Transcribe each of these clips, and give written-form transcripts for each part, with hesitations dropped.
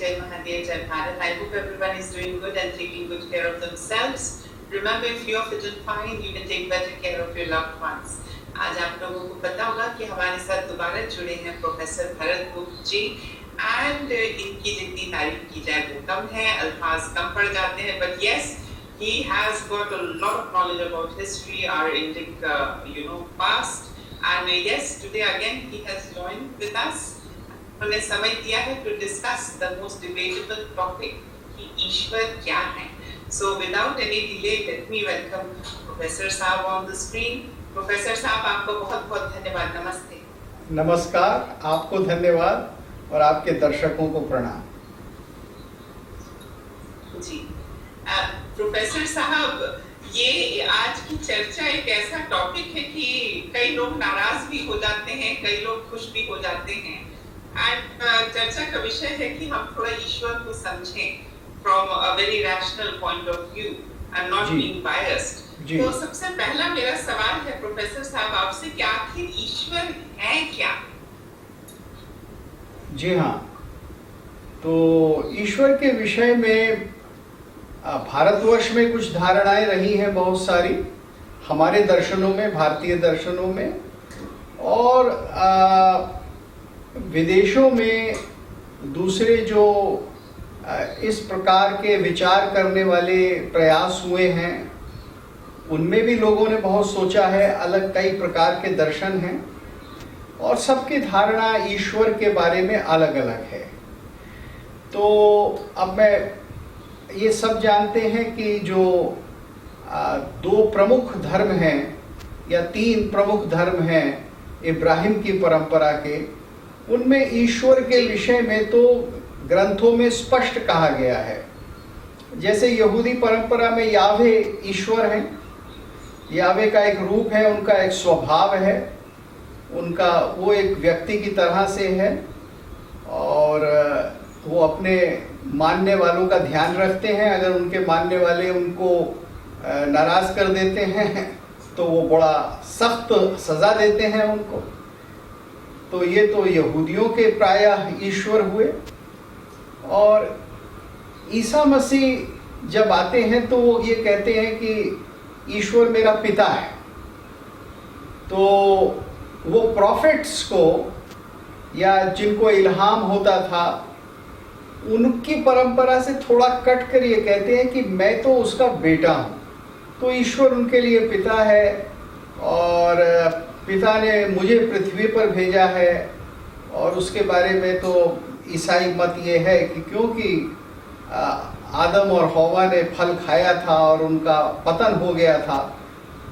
Jai Mahadev, Jai Bharat. I hope everyone is doing good and taking good care of themselves. Remember, if you are fit and fine, you can take better care of your loved ones. आज आप लोगों को पता होगा कि हमारे साथ दोबारा जुड़े हैं professor Bharat Gupta ji and इनकी जितनी तारीफ की जाए वो कम है, अल्फाज कम पड़ जाते हैं, but yes, he has got a lot of knowledge about history, our Indic past, and yes, today again he has joined with us. उन्हें समय दिया है to discuss the most debatable topic कि ईश्वर क्या है. So without any delay, let me welcome Professor Saab on the screen. Professor साहब, आपको बहुत बहुत धन्यवाद. नमस्ते. नमस्कार, आपको धन्यवाद और आपके दर्शकों को प्रणाम. जी प्रोफेसर साहब, ये आज की चर्चा एक ऐसा टॉपिक है कि कई लोग नाराज भी हो जाते हैं, कई लोग खुश भी हो जाते हैं. एंड चर्चा का विषय है कि हम थोड़ा ईश्वर को समझें from a very rational point of view and not being biased. तो सबसे पहला मेरा सवाल है प्रोफेसर साहब आपसे कि आखिर ईश्वर है क्या? जी हाँ, तो ईश्वर के विषय में भारतवर्ष में कुछ धारणाएं रही हैं बहुत सारी, हमारे दर्शनों में, भारतीय दर्शनों में, और विदेशों में दूसरे जो इस प्रकार के विचार करने वाले प्रयास हुए हैं उनमें भी लोगों ने बहुत सोचा है. अलग कई प्रकार के दर्शन हैं और सबकी धारणा ईश्वर के बारे में अलग अलग है. तो अब मैं ये सब जानते हैं कि जो दो प्रमुख धर्म हैं या तीन प्रमुख धर्म हैं इब्राहिम की परंपरा के, उनमें ईश्वर के विषय में तो ग्रंथों में स्पष्ट कहा गया है. जैसे यहूदी परंपरा में यावे ईश्वर हैं, यावे का एक रूप है, उनका एक स्वभाव है, उनका वो एक व्यक्ति की तरह से है और वो अपने मानने वालों का ध्यान रखते हैं. अगर उनके मानने वाले उनको नाराज कर देते हैं तो वो बड़ा सख्त सजा देते हैं उनको. तो ये तो यहूदियों के प्रायः ईश्वर हुए. और ईसा मसीह जब आते हैं तो वो ये कहते हैं कि ईश्वर मेरा पिता है. तो वो प्रॉफिट्स को या जिनको इल्हाम होता था उनकी परंपरा से थोड़ा कट कर ये कहते हैं कि मैं तो उसका बेटा हूँ. तो ईश्वर उनके लिए पिता है और पिता ने मुझे पृथ्वी पर भेजा है. और उसके बारे में तो ईसाई मत ये है कि क्योंकि आदम और हव्वा ने फल खाया था और उनका पतन हो गया था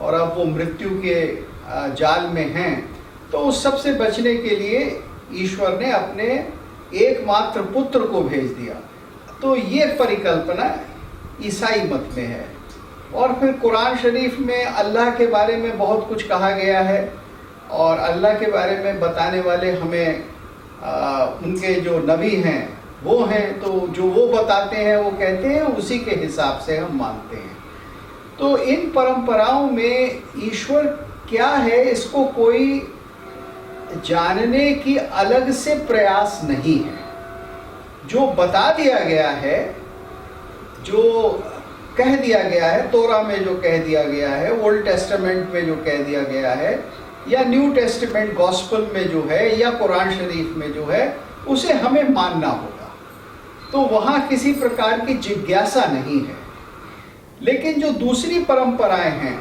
और अब वो मृत्यु के जाल में हैं, तो उस सब से बचने के लिए ईश्वर ने अपने एकमात्र पुत्र को भेज दिया. तो ये परिकल्पना ईसाई मत में है. और फिर कुरान शरीफ में अल्लाह के बारे में बहुत कुछ कहा गया है और अल्लाह के बारे में बताने वाले हमें उनके जो नबी हैं वो हैं, तो जो वो बताते हैं वो कहते हैं उसी के हिसाब से हम मानते हैं. तो इन परंपराओं में ईश्वर क्या है इसको कोई जानने की अलग से प्रयास नहीं है. जो बता दिया गया है, जो कह दिया गया है, तोरा में जो कह दिया गया है, ओल्ड टेस्टामेंट में जो कह दिया गया है, या न्यू टेस्टामेंट गॉस्पल में जो है, या कुरान शरीफ में जो है, उसे हमें मानना होगा. तो वहाँ किसी प्रकार की जिज्ञासा नहीं है. लेकिन जो दूसरी परंपराएं हैं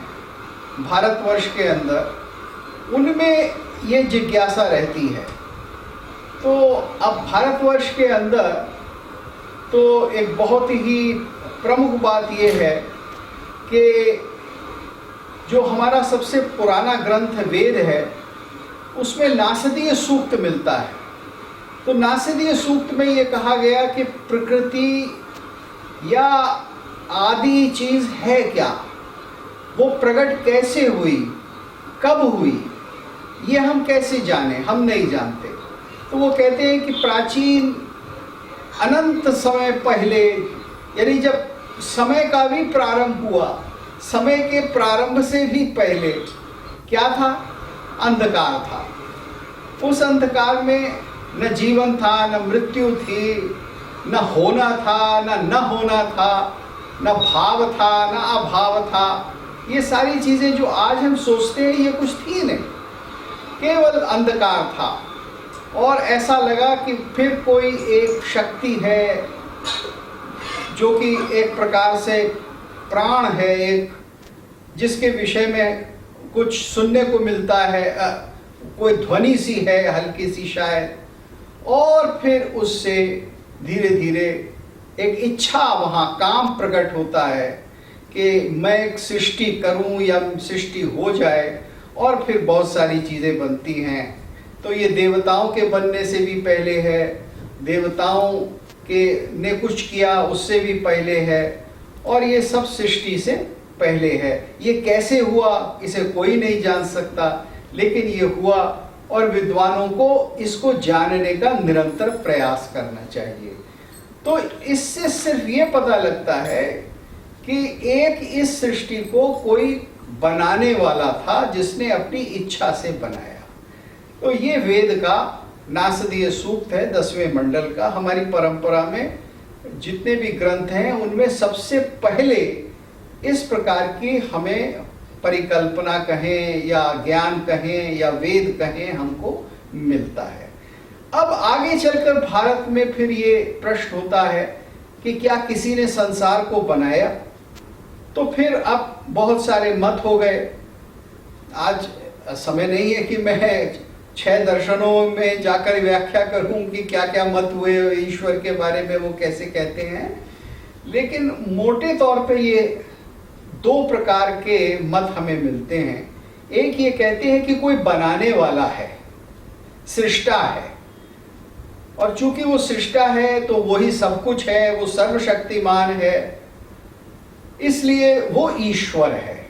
भारतवर्ष के अंदर, उनमें ये जिज्ञासा रहती है. तो अब भारतवर्ष के अंदर तो एक बहुत ही प्रमुख बात ये है कि जो हमारा सबसे पुराना ग्रंथ वेद है उसमें नासदीय सूक्त मिलता है. तो नासदीय सूक्त में ये कहा गया कि प्रकृति या आदि चीज़ है क्या, वो प्रकट कैसे हुई, कब हुई, ये हम कैसे जाने, हम नहीं जानते. तो वो कहते हैं कि प्राचीन अनंत समय पहले, यानी जब समय का भी प्रारंभ हुआ, समय के प्रारंभ से भी पहले क्या था? अंधकार था. उस अंधकार में न जीवन था, न मृत्यु थी, न होना था, न होना था, न भाव था, न अभाव था। ये सारी चीजें जो आज हम सोचते हैं ये कुछ थी नहीं, केवल अंधकार था। और ऐसा लगा कि फिर कोई एक शक्ति है जो कि एक प्रकार से प्राण है, एक जिसके विषय में कुछ सुनने को मिलता है, कोई ध्वनि सी है हल्की सी शायद, और फिर उससे धीरे धीरे एक इच्छा वहाँ काम प्रकट होता है कि मैं एक सृष्टि करूं या सृष्टि हो जाए, और फिर बहुत सारी चीज़ें बनती हैं। तो ये देवताओं के बनने से भी पहले है, देवताओं के ने कुछ किया उससे भी पहले है, और ये सब सृष्टि से पहले है। ये कैसे हुआ इसे कोई नहीं जान सकता, लेकिन ये हुआ, और विद्वानों को इसको जानने का निरंतर प्रयास करना चाहिए। तो इससे सिर्फ ये पता लगता है कि एक इस सृष्टि को कोई बनाने वाला था जिसने अपनी इच्छा से बनाया। तो ये वेद का नासदीय सूक्त है 10वें मंडल का। हमारी परंपरा में जितने भी ग्रंथ हैं उनमें सबसे पहले इस प्रकार की हमें परिकल्पना कहें या ज्ञान कहें या वेद कहें हमको मिलता है। अब आगे चलकर भारत में फिर ये प्रश्न होता है कि क्या किसी ने संसार को बनाया? तो फिर अब बहुत सारे मत हो गए। आज समय नहीं है कि मैं 6 दर्शनों में जाकर व्याख्या करूं कि क्या क्या मत हुए ईश्वर के बारे में, वो कैसे कहते हैं, लेकिन मोटे तौर पे ये 2 प्रकार के मत हमें मिलते हैं। एक ये कहते हैं कि कोई बनाने वाला है, सृष्टा है, और चूंकि वो सृष्टा है तो वही सब कुछ है, वो सर्वशक्तिमान है, इसलिए वो ईश्वर है।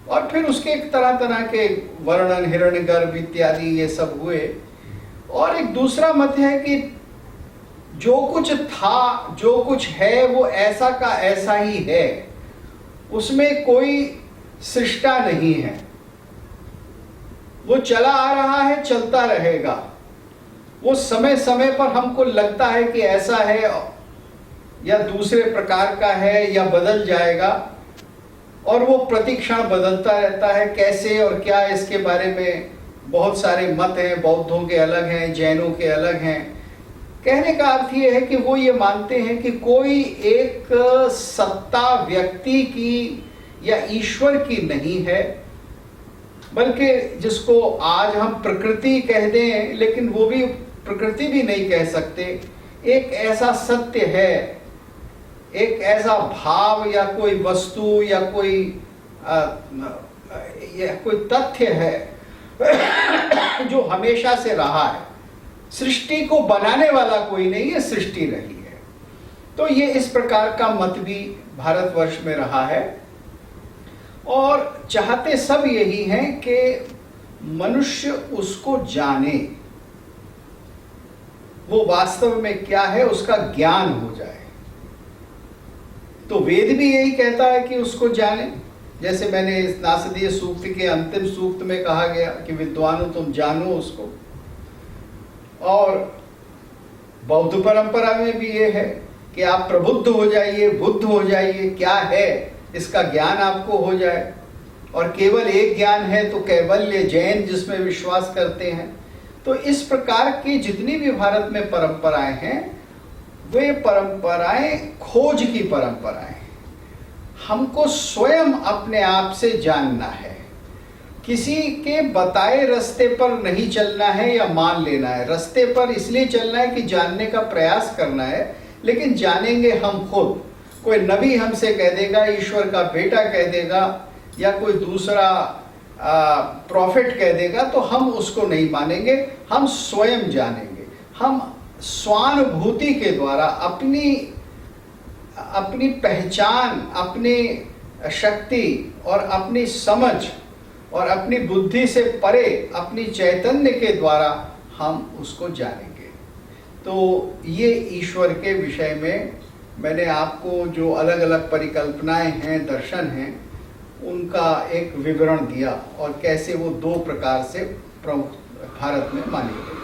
और फिर उसके एक तरह तरह के वर्णन, हिरण्यगर्भ इत्यादि ये सब हुए। और एक दूसरा मत है कि जो कुछ था, जो कुछ है, वो ऐसा का ऐसा ही है, उसमें कोई सृष्टा नहीं है, वो चला आ रहा है, चलता रहेगा। वो समय समय पर हमको लगता है कि ऐसा है या दूसरे प्रकार का है या बदल जाएगा, और वो प्रतिक्षण बदलता रहता है। कैसे और क्या, इसके बारे में बहुत सारे मत हैं, बौद्धों के अलग हैं, जैनों के अलग हैं। कहने का अर्थ ये है कि वो ये मानते हैं कि कोई एक सत्ता व्यक्ति की या ईश्वर की नहीं है, बल्कि जिसको आज हम प्रकृति कह दें, लेकिन वो भी प्रकृति भी नहीं कह सकते, एक ऐसा सत्य है, एक ऐसा भाव या कोई वस्तु या कोई तथ्य है जो हमेशा से रहा है। सृष्टि को बनाने वाला कोई नहीं है, सृष्टि रही है। तो ये इस प्रकार का मत भी भारतवर्ष में रहा है, और चाहते सब यही हैं कि मनुष्य उसको जाने, वो वास्तव में क्या है उसका ज्ञान हो जाए। तो वेद भी यही कहता है कि उसको जाने। जैसे मैंने इस नासदीय सूक्त के अंतिम सूक्त में कहा गया कि विद्वानों तुम जानो उसको, और बौद्ध परंपरा में भी ये है कि आप प्रबुद्ध हो जाइए, बुद्ध हो जाइए, क्या है इसका ज्ञान आपको हो जाए। और केवल एक ज्ञान है तो कैवल्य, जैन जिसमें विश्वास करते हैं। तो इस प्रकार की जितनी भी भारत में परंपराएं हैं, वे परंपराएं खोज की परंपराएं। हमको स्वयं अपने आप से जानना है, किसी के बताए रास्ते पर नहीं चलना है या मान लेना है। रास्ते पर इसलिए चलना है कि जानने का प्रयास करना है, लेकिन जानेंगे हम खुद। कोई नबी हमसे कह देगा, ईश्वर का बेटा कह देगा, या कोई दूसरा प्रॉफिट कह देगा, तो हम उसको नहीं मानेंगे, हम स्वयं जानेंगे। हम स्वानुभूति के द्वारा अपनी पहचान, अपनी शक्ति और अपनी समझ और अपनी बुद्धि से परे अपनी चैतन्य के द्वारा हम उसको जानेंगे। तो ये ईश्वर के विषय में मैंने आपको जो अलग अलग परिकल्पनाएं हैं, दर्शन हैं, उनका एक विवरण दिया, और कैसे वो 2 प्रकार से प्रमुख भारत में माने गए।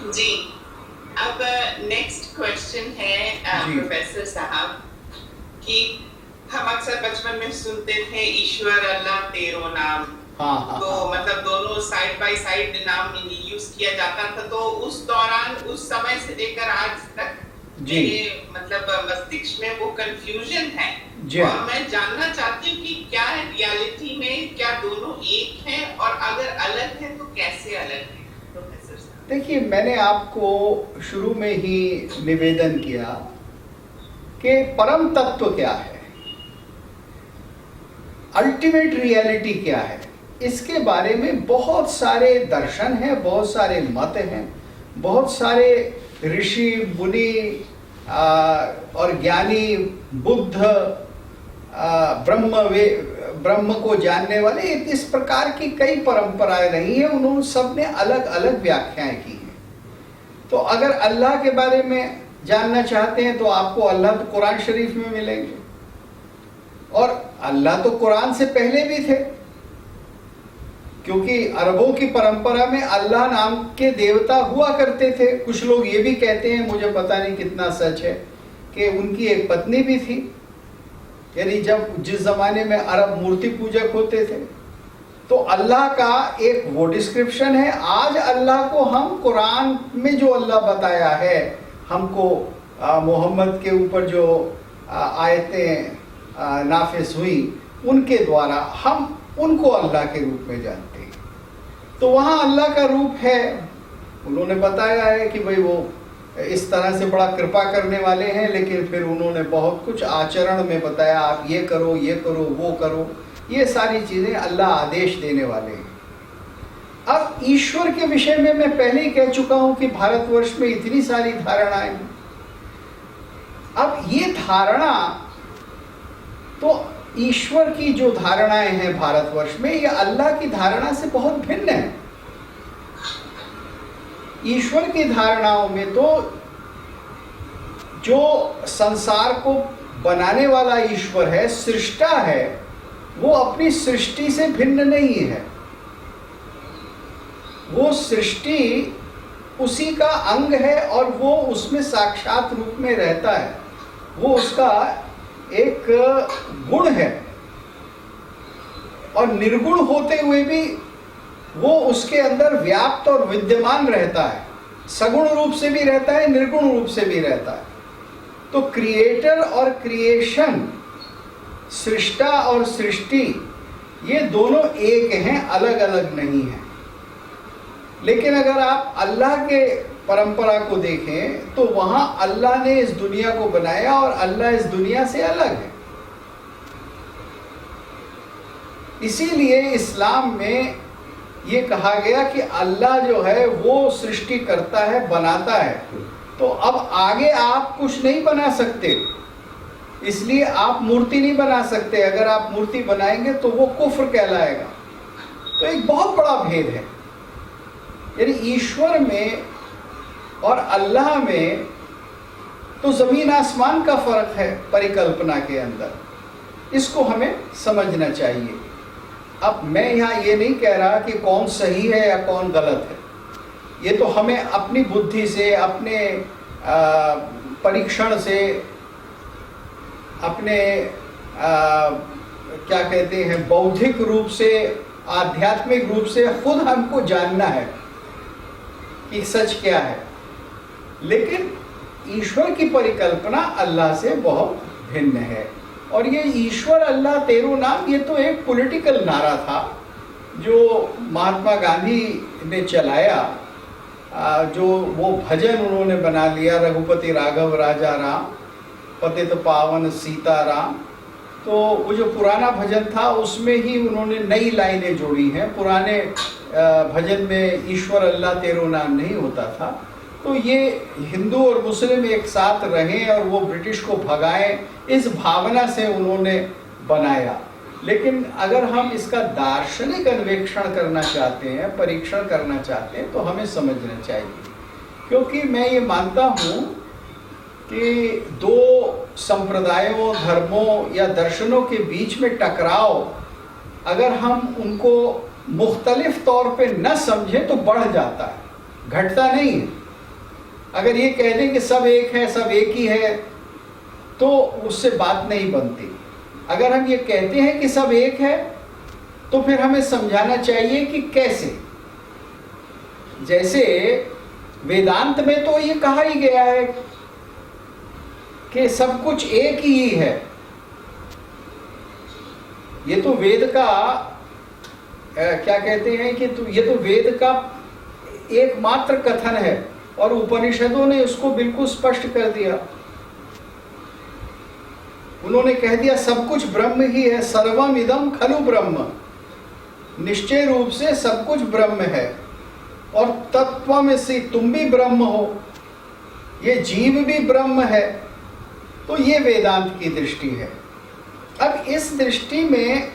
जी, अब नेक्स्ट क्वेश्चन है प्रोफेसर साहब कि हम अक्सर बचपन में सुनते थे ईश्वर अल्लाह तेरो नाम। तो मतलब दोनों साइड बाय साइड नाम यूज किया जाता था, तो उस दौरान उस समय से लेकर आज तक मेरे मतलब मस्तिष्क में वो कंफ्यूजन है और मैं जानना चाहती हूँ कि क्या रियलिटी में क्या दोनों एक हैं और अगर अलग है तो कैसे अलग है। प्रोफेसर साहब देखिए, मैंने आपको शुरू में ही निवेदन किया कि परम तत्व क्या है, अल्टीमेट रियलिटी क्या है। इसके बारे में बहुत सारे दर्शन हैं, बहुत सारे मत हैं, बहुत सारे ऋषि मुनि और ज्ञानी बुद्ध ब्रह्म को जानने वाले इस प्रकार की कई परंपराएं रही हैं, उन्होंने सबने अलग अलग व्याख्याएं की हैं। तो अगर अल्लाह के बारे में जानना चाहते हैं तो आपको अल्लाह तो कुरान शरीफ में मिलेंगे, और अल्लाह तो कुरान से पहले भी थे, क्योंकि अरबों की परंपरा में अल्लाह नाम के देवता हुआ करते थे। कुछ लोग ये भी कहते हैं, मुझे पता नहीं कितना सच है, कि उनकी एक पत्नी भी थी, यानी जिस जमाने में अरब मूर्ति पूजक होते थे। तो अल्लाह का एक वो डिस्क्रिप्शन है। आज अल्लाह को हम कुरान में जो अल्लाह बताया है हमको, मोहम्मद के ऊपर जो आयतें नाफिज हुई उनके द्वारा हम उनको अल्लाह के रूप में जानते हैं। तो वहाँ अल्लाह का रूप है, उन्होंने बताया है कि भाई वो इस तरह से बड़ा कृपा करने वाले हैं, लेकिन फिर उन्होंने बहुत कुछ आचरण में बताया, आप ये करो वो करो, ये सारी चीज़ें अल्लाह आदेश देने वाले हैं। अब ईश्वर के विषय में मैं पहले ही कह चुका हूं कि भारतवर्ष में इतनी सारी धारणाएं हैं। अब ये धारणा, तो ईश्वर की जो धारणाएं हैं भारतवर्ष में, ये अल्लाह की धारणा से बहुत भिन्न है। ईश्वर की धारणाओं में तो जो संसार को बनाने वाला ईश्वर है, सृष्टा है, वो अपनी सृष्टि से भिन्न नहीं है। वो सृष्टि उसी का अंग है और वो उसमें साक्षात रूप में रहता है, वो उसका एक गुण है, और निर्गुण होते हुए भी वो उसके अंदर व्याप्त और विद्यमान रहता है, सगुण रूप से भी रहता है, निर्गुण रूप से भी रहता है। तो क्रिएटर और क्रिएशन, सृष्टा और सृष्टि, ये दोनों एक हैं, अलग अलग नहीं हैं। लेकिन अगर आप अल्लाह के परंपरा को देखें तो वहां अल्लाह ने इस दुनिया को बनाया और अल्लाह इस दुनिया से अलग है। इसीलिए इस्लाम में ये कहा गया कि अल्लाह जो है वो सृष्टि करता है, बनाता है। तो अब आगे आप कुछ नहीं बना सकते, इसलिए आप मूर्ति नहीं बना सकते। अगर आप मूर्ति बनाएंगे तो वो कुफ्र कहलाएगा। तो एक बहुत बड़ा भेद है, यानी ईश्वर में और अल्लाह में तो जमीन आसमान का फर्क है परिकल्पना के अंदर। इसको हमें समझना चाहिए। अब मैं यहाँ ये नहीं कह रहा कि कौन सही है या कौन गलत है, ये तो हमें अपनी बुद्धि से, अपने परीक्षण से, अपने क्या कहते हैं, बौद्धिक रूप से, आध्यात्मिक रूप से खुद हमको जानना है कि सच क्या है। लेकिन ईश्वर की परिकल्पना अल्लाह से बहुत भिन्न है। और ये ईश्वर अल्लाह तेरो नाम, ये तो एक पॉलिटिकल नारा था जो महात्मा गांधी ने चलाया, जो वो भजन उन्होंने बना लिया, रघुपति राघव राजा राम, पतित पावन सीता राम। तो वो जो पुराना भजन था उसमें ही उन्होंने नई लाइनें जोड़ी हैं। पुराने भजन में ईश्वर अल्लाह तेरो नाम नहीं होता था। तो ये हिंदू और मुस्लिम एक साथ रहें और वो ब्रिटिश को भगाएं, इस भावना से उन्होंने बनाया। लेकिन अगर हम इसका दार्शनिक अन्वेषण करना चाहते हैं, परीक्षण करना चाहते हैं, तो हमें समझना चाहिए। क्योंकि मैं ये मानता हूँ कि दो संप्रदायों, धर्मों या दर्शनों के बीच में टकराव, अगर हम उनको मुख्तलिफ तौर पे न समझें तो बढ़ जाता है, घटता नहीं है। अगर ये कह दें कि सब एक है, सब एक ही है, तो उससे बात नहीं बनती। अगर हम ये कहते हैं कि सब एक है, तो फिर हमें समझाना चाहिए कि कैसे। जैसे वेदांत में तो ये कहा ही गया है कि सब कुछ एक ही है। ये तो वेद का क्या कहते हैं कि ये तो वेद का एकमात्र कथन है, और उपनिषदों ने उसको बिल्कुल स्पष्ट कर दिया। उन्होंने कह दिया सब कुछ ब्रह्म ही है, सर्वम इदम खलु ब्रह्म। निश्चय रूप से सब कुछ ब्रह्म है, और तत्व में से तुम भी ब्रह्म हो, ये जीव भी ब्रह्म है। तो ये वेदांत की दृष्टि है। अब इस दृष्टि में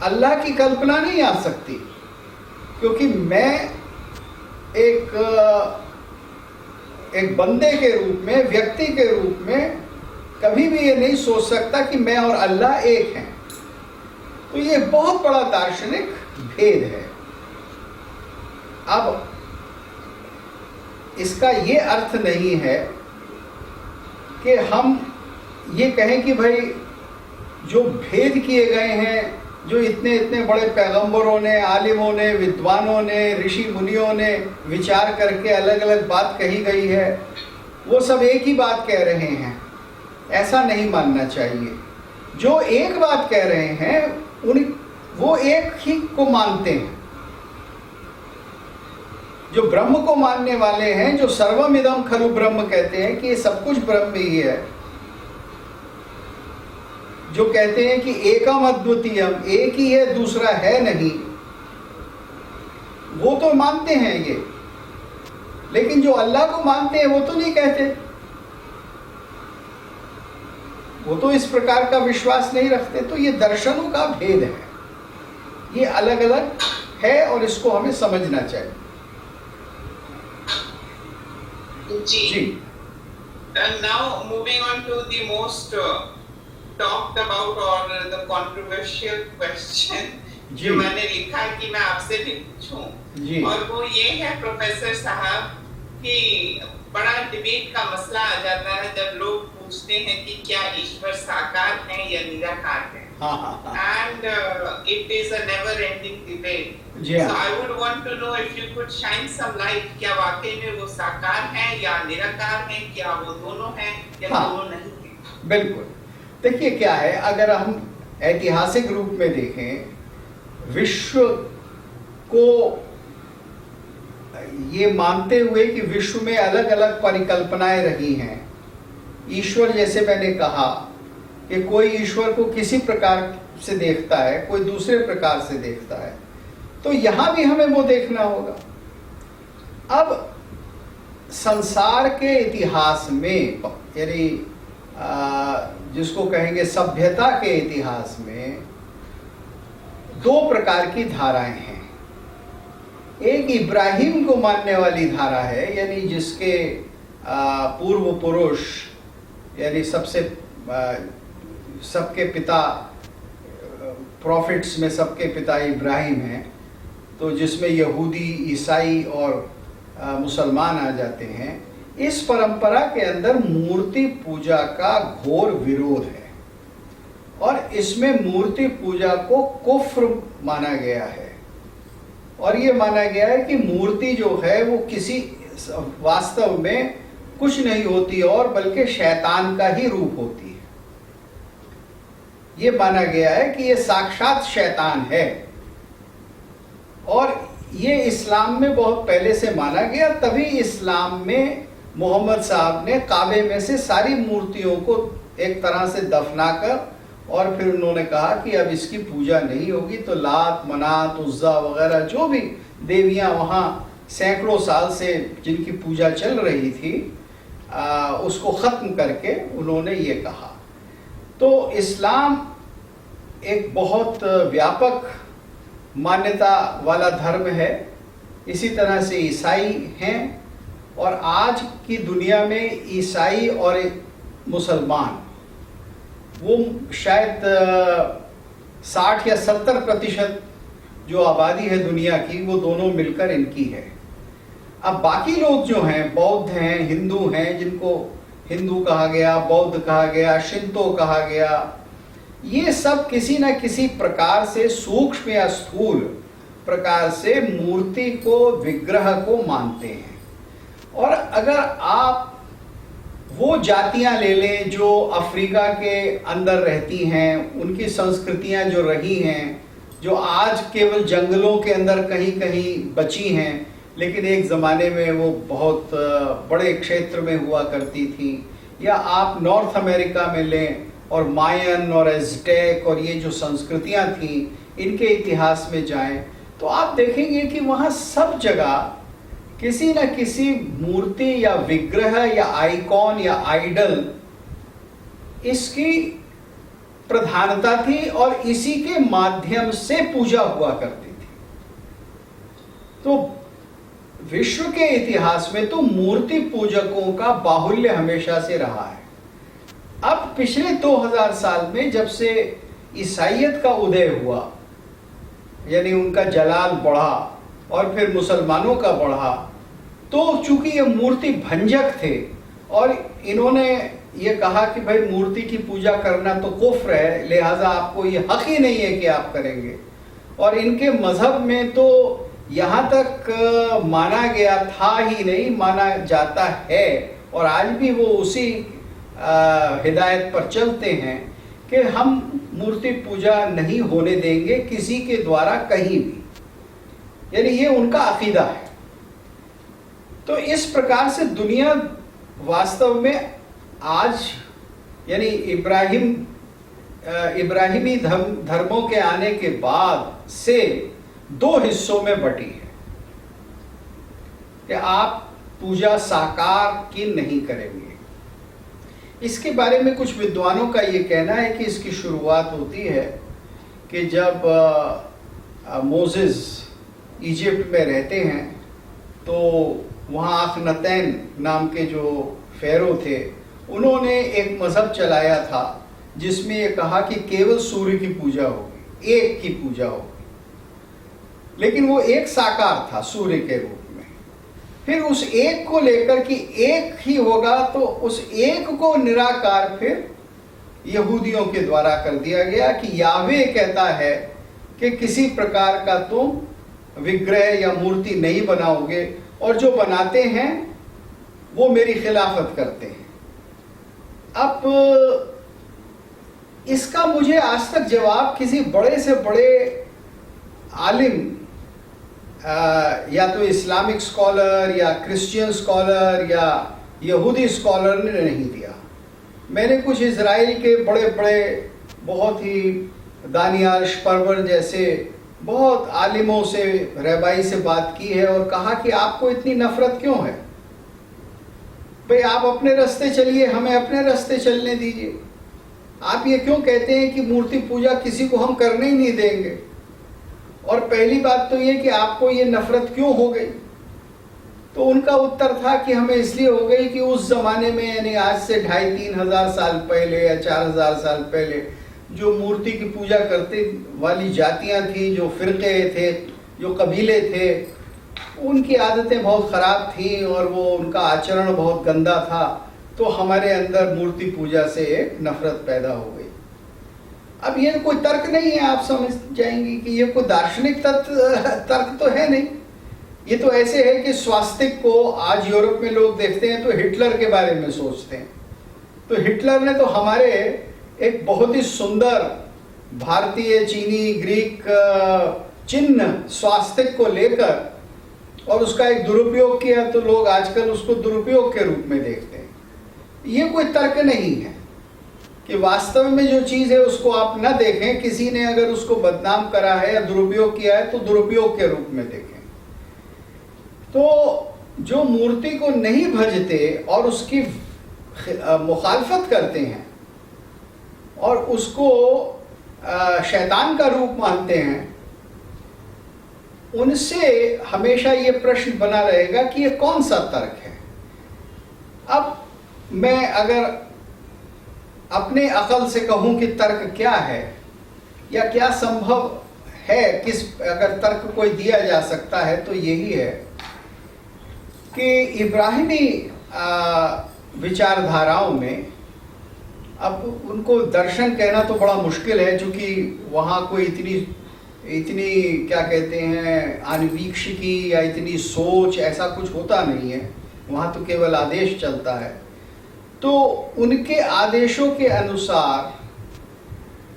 अल्लाह की कल्पना नहीं आ सकती, क्योंकि मैं एक बंदे के रूप में, व्यक्ति के रूप में कभी भी ये नहीं सोच सकता कि मैं और अल्लाह एक हैं। तो ये बहुत बड़ा दार्शनिक भेद है। अब इसका ये अर्थ नहीं है कि हम ये कहें कि भाई जो भेद किए गए हैं, जो इतने इतने बड़े पैगंबरों ने, आलिमों ने, विद्वानों ने, ऋषि मुनियों ने विचार करके अलग अलग बात कही गई है, वो सब एक ही बात कह रहे हैं, ऐसा नहीं मानना चाहिए। जो एक बात कह रहे हैं वो एक ही को मानते हैं। जो ब्रह्म को मानने वाले हैं, जो सर्वमिदं खलु ब्रह्म कहते हैं कि ये सब कुछ ब्रह्म ही है, जो कहते हैं कि एकम अद्वितीयम, एक ही है, दूसरा है नहीं, वो तो मानते हैं ये। लेकिन जो अल्लाह को मानते हैं वो तो नहीं कहते, वो तो इस प्रकार का विश्वास नहीं रखते। तो ये दर्शनों का भेद है, ये अलग अलग है, और इसको हमें समझना चाहिए। जी। And now moving on to the most talked about or the controversial question जो मैंने लिखा कि मैं आपसे भी पूछूं, और वो ये है प्रोफेसर साहब कि बड़ा डिबेट का मसला आ जाता है जब लोग पूछते हैं कि क्या ईश्वर साकार है या निराकार है। And it is a never-ending debate. So I would want to know if you could shine some light, क्या वाकई में वो साकार है या निराकार है, क्या वो दोनों हैं या दोनों नहीं हैं? बिल्कुल। देखिए क्या है, अगर हम ऐतिहासिक रूप में देखें, विश्व को ये मानते हुए कि विश्व में अलग अलग परिकल्पनाएं रही हैं। ईश्वर, जैसे मैंने कहा कि कोई ईश्वर को किसी प्रकार से देखता है, कोई दूसरे प्रकार से देखता है, तो यहां भी हमें वो देखना होगा। अब संसार के इतिहास में, यानी जिसको कहेंगे सभ्यता के इतिहास में, दो प्रकार की धाराएं हैं। एक इब्राहिम को मानने वाली धारा है, यानी जिसके पूर्व पुरुष, यानी सबके पिता, प्रॉफिट्स में सबके पिता इब्राहिम हैं, तो जिसमें यहूदी, ईसाई और मुसलमान आ जाते हैं। इस परंपरा के अंदर मूर्ति पूजा का घोर विरोध है, और इसमें मूर्ति पूजा को कुफ्र माना गया है। और ये माना गया है कि मूर्ति जो है वो किसी वास्तव में कुछ नहीं होती, और बल्कि शैतान का ही रूप होती है। ये माना गया है कि ये साक्षात शैतान है, और ये इस्लाम में बहुत पहले से माना गया। तभी इस्लाम में मोहम्मद साहब ने काबे में से सारी मूर्तियों को एक तरह से दफनाकर, और फिर उन्होंने कहा कि अब इसकी पूजा नहीं होगी, तो लात, मनात, उज्जा वगैरह जो भी देवियां वहाँ सैकड़ों साल से जिनकी पूजा चल रही थी, उसको ख़त्म करके उन्होंने ये कहा। तो इस्लाम एक बहुत व्यापक मान्यता वाला धर्म है। इसी तरह से ईसाई हैं, और आज की दुनिया में ईसाई और मुसलमान, वो शायद 60 या 70% जो आबादी है दुनिया की, वो दोनों मिलकर इनकी है। अब बाकी लोग जो हैं, बौद्ध हैं, हिंदू हैं, जिनको हिंदू कहा गया, बौद्ध कहा गया, शिंतो कहा गया, ये सब किसी न किसी प्रकार से सूक्ष्म या स्थूल प्रकार से मूर्ति को, विग्रह को मानते हैं। और अगर आप वो जातियां ले लें जो अफ्रीका के अंदर रहती हैं, उनकी संस्कृतियां जो रही हैं, जो आज केवल जंगलों के अंदर कहीं कहीं बची हैं, लेकिन एक ज़माने में वो बहुत बड़े क्षेत्र में हुआ करती थी, या आप नॉर्थ अमेरिका में लें और मायन और एज़टेक और ये जो संस्कृतियां थी, इनके इतिहास में जाएं, तो आप देखेंगे कि वहाँ सब जगह किसी न किसी मूर्ति या विग्रह या आइकॉन या आइडल, इसकी प्रधानता थी और इसी के माध्यम से पूजा हुआ करती थी। तो विश्व के इतिहास में तो मूर्ति पूजकों का बाहुल्य हमेशा से रहा है। अब पिछले 2000 साल में जब से ईसाइयत का उदय हुआ, यानी उनका जलाल बढ़ा और फिर मुसलमानों का बढ़ा, तो चूंकि ये मूर्ति भंजक थे और इन्होंने ये कहा कि भाई मूर्ति की पूजा करना तो कुफ्र है, लिहाजा आपको ये हक ही नहीं है कि आप करेंगे। और इनके मजहब में तो यहाँ तक माना गया था ही नहीं, माना जाता है और आज भी वो उसी हिदायत पर चलते हैं कि हम मूर्ति पूजा नहीं होने देंगे किसी के द्वारा कहीं भी, यानी ये उनका अकीदा है। तो इस प्रकार से दुनिया वास्तव में आज यानी इब्राहिमी धर्मों के आने के बाद से दो हिस्सों में बटी है कि आप पूजा साकार की नहीं करेंगे। इसके बारे में कुछ विद्वानों का ये कहना है कि इसकी शुरुआत होती है कि जब मोसेस इजिप्ट में रहते हैं, तो वहाँ अखनतैन नाम के जो फेरो थे, उन्होंने एक मजहब चलाया था जिसमें ये कहा कि केवल सूर्य की पूजा होगी, एक की पूजा होगी, लेकिन वो एक साकार था सूर्य के रूप में। फिर उस एक को लेकर कि एक ही होगा, तो उस एक को निराकार फिर यहूदियों के द्वारा कर दिया गया कि यावे कहता है कि किसी प्रकार का तुम विग्रह या मूर्ति नहीं बनाओगे, और जो बनाते हैं वो मेरी खिलाफत करते हैं। अब इसका मुझे आज तक जवाब किसी बड़े से बड़े आलिम, या तो इस्लामिक स्कॉलर या क्रिश्चियन स्कॉलर या यहूदी स्कॉलर ने नहीं दिया। मैंने कुछ इजराइल के बड़े बड़े बहुत ही दानियाल शपर्वर जैसे बहुत आलिमों से, रबाई से बात की है और कहा कि आपको इतनी नफरत क्यों है भाई, आप अपने रास्ते चलिए, हमें अपने रास्ते चलने दीजिए। आप ये क्यों कहते हैं कि मूर्ति पूजा किसी को हम करने ही नहीं देंगे? और पहली बात तो ये कि आपको ये नफरत क्यों हो गई? तो उनका उत्तर था कि हमें इसलिए हो गई कि उस जमाने में, यानी आज से 2500-3000 हजार साल पहले या 4000 साल पहले, जो मूर्ति की पूजा करते वाली जातियां थी, जो फिरके थे, जो कबीले थे, उनकी आदतें बहुत ख़राब थी और वो उनका आचरण बहुत गंदा था। तो हमारे अंदर मूर्ति पूजा से एक नफरत पैदा हो गई। अब ये कोई तर्क नहीं है, आप समझ जाएंगे कि ये कोई दार्शनिक तर्क तो है नहीं। ये तो ऐसे है कि स्वास्तिक को आज यूरोप में लोग देखते हैं तो हिटलर के बारे में सोचते हैं। तो हिटलर ने तो हमारे एक बहुत ही सुंदर भारतीय, चीनी, ग्रीक चिन्ह स्वास्तिक को लेकर और उसका एक दुरुपयोग किया, तो लोग आजकल उसको दुरुपयोग के रूप में देखते हैं। ये कोई तर्क नहीं है कि वास्तव में जो चीज़ है उसको आप न देखें, किसी ने अगर उसको बदनाम करा है या दुरुपयोग किया है तो दुरुपयोग के रूप में देखें। तो जो मूर्ति को नहीं भजते और उसकी मुखालफत करते हैं और उसको शैतान का रूप मानते हैं, उनसे हमेशा ये प्रश्न बना रहेगा कि ये कौन सा तर्क है। अब मैं अगर अपने अकल से कहूं कि तर्क क्या है या क्या संभव है, किस अगर तर्क कोई दिया जा सकता है, तो यही है कि इब्राहिमी विचारधाराओं में, अब उनको दर्शन कहना तो बड़ा मुश्किल है, क्योंकि वहाँ कोई इतनी क्या कहते हैं आनुवीक्षिकी या इतनी सोच ऐसा कुछ होता नहीं है, वहाँ तो केवल आदेश चलता है। तो उनके आदेशों के अनुसार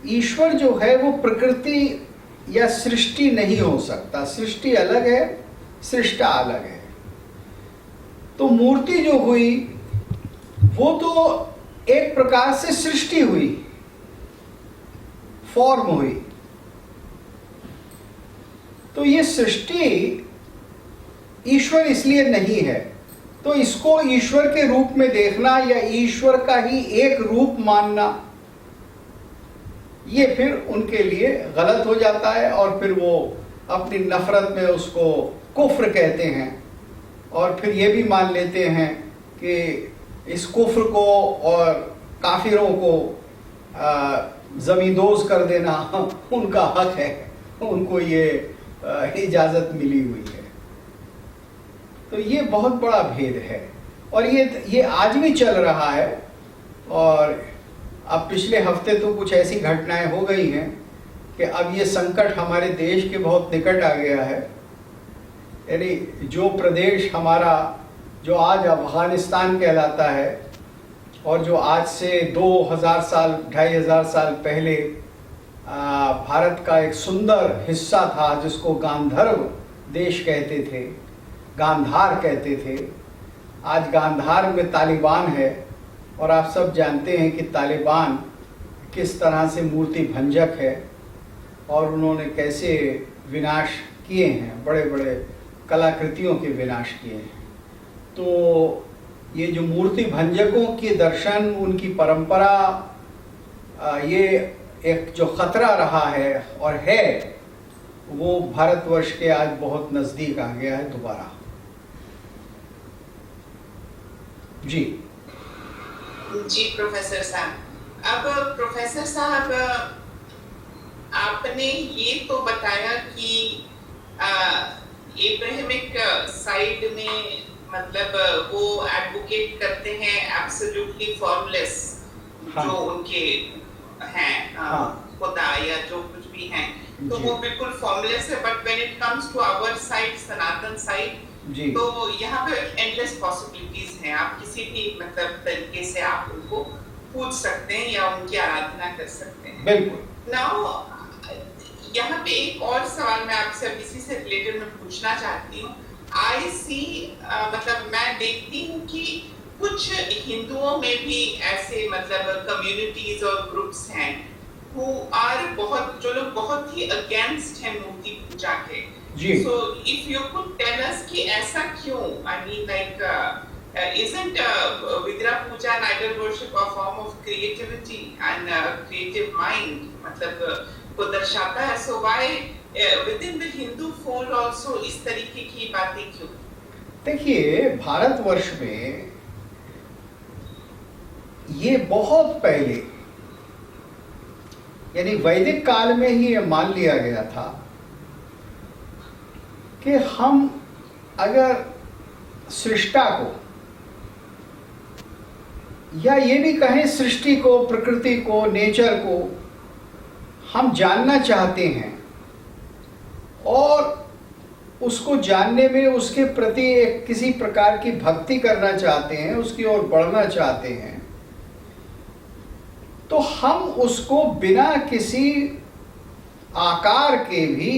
ईश्वर जो है वो प्रकृति या सृष्टि नहीं हो सकता। सृष्टि अलग है, सृष्टा अलग है। तो मूर्ति जो हुई वो तो एक प्रकार से सृष्टि हुई, फॉर्म हुई। तो ये सृष्टि ईश्वर इसलिए नहीं है, तो इसको ईश्वर के रूप में देखना या ईश्वर का ही एक रूप मानना, ये फिर उनके लिए गलत हो जाता है, और फिर वो अपनी नफरत में उसको कुफ्र कहते हैं। और फिर ये भी मान लेते हैं कि इस कुफ्र को और काफिरों को ज़मींदोज़ कर देना उनका हक है, उनको ये इजाज़त मिली हुई है। तो ये बहुत बड़ा भेद है, और ये आज भी चल रहा है। और अब पिछले हफ्ते तो कुछ ऐसी घटनाएं हो गई हैं कि अब ये संकट हमारे देश के बहुत निकट आ गया है। यानी जो प्रदेश हमारा, जो आज अफगानिस्तान कहलाता है, और जो आज से 2000 साल 2500 साल पहले भारत का एक सुंदर हिस्सा था, जिसको गांधर्व देश कहते थे, गांधार कहते थे। आज गांधार में तालिबान है, और आप सब जानते हैं कि तालिबान किस तरह से मूर्ति भंजक है, और उन्होंने कैसे विनाश किए हैं, बड़े बड़े कलाकृतियों के विनाश किए हैं। तो ये जो मूर्ति भंजकों के दर्शन, उनकी परंपरा, ये एक जो खतरा रहा है और है, वो भारतवर्ष के आज बहुत नजदीक आ गया है दोबारा। जी जी प्रोफेसर साहब, अब प्रोफेसर साहब आपने ये तो बताया कि एब्राहमिक साइड में मतलब वो एडवोकेट करते हैं एब्सोल्युटली फॉर्मलेस, हाँ। जो उनके हैं हाँ। खुदा या जो कुछ भी हैं, तो वो बिल्कुल फॉर्मलेस है। But when it comes to our side, Sanatan side, तो यहाँ पे एंडलेस पॉसिबिलिटीज हैं। आप किसी भी मतलब तरीके से आप उनको पूछ सकते हैं या उनकी आराधना कर सकते हैं। बिल्कुल। नाउ यहाँ पे एक और सवाल मैं आपसे इसी से रिलेटेड में पूछना चाहती हूँ। आई सी मतलब मैं देखती हूँ कि कुछ हिंदुओं में भी ऐसे मतलब कम्युनिटीज और ग्रुप्स हैं who are जो लोग बहुत ही अगेंस्ट हैं मूर्ति पूजा के। So if you could tell us कि ऐसा क्यों? I mean like isn't Vidra Puja and idol worship a form of creativity and creative mind? मतलब को दर्शाता है। So why within the Hindu fold also इस तरीके की बातें क्यों? देखिए, भारतवर्ष में ये बहुत पहले, यानी वैदिक काल में ही ये मान लिया गया था कि हम अगर सृष्टा को, या ये भी कहें सृष्टि को, प्रकृति को, नेचर को हम जानना चाहते हैं और उसको जानने में उसके प्रति एक किसी प्रकार की भक्ति करना चाहते हैं, उसकी ओर बढ़ना चाहते हैं, तो हम उसको बिना किसी आकार के भी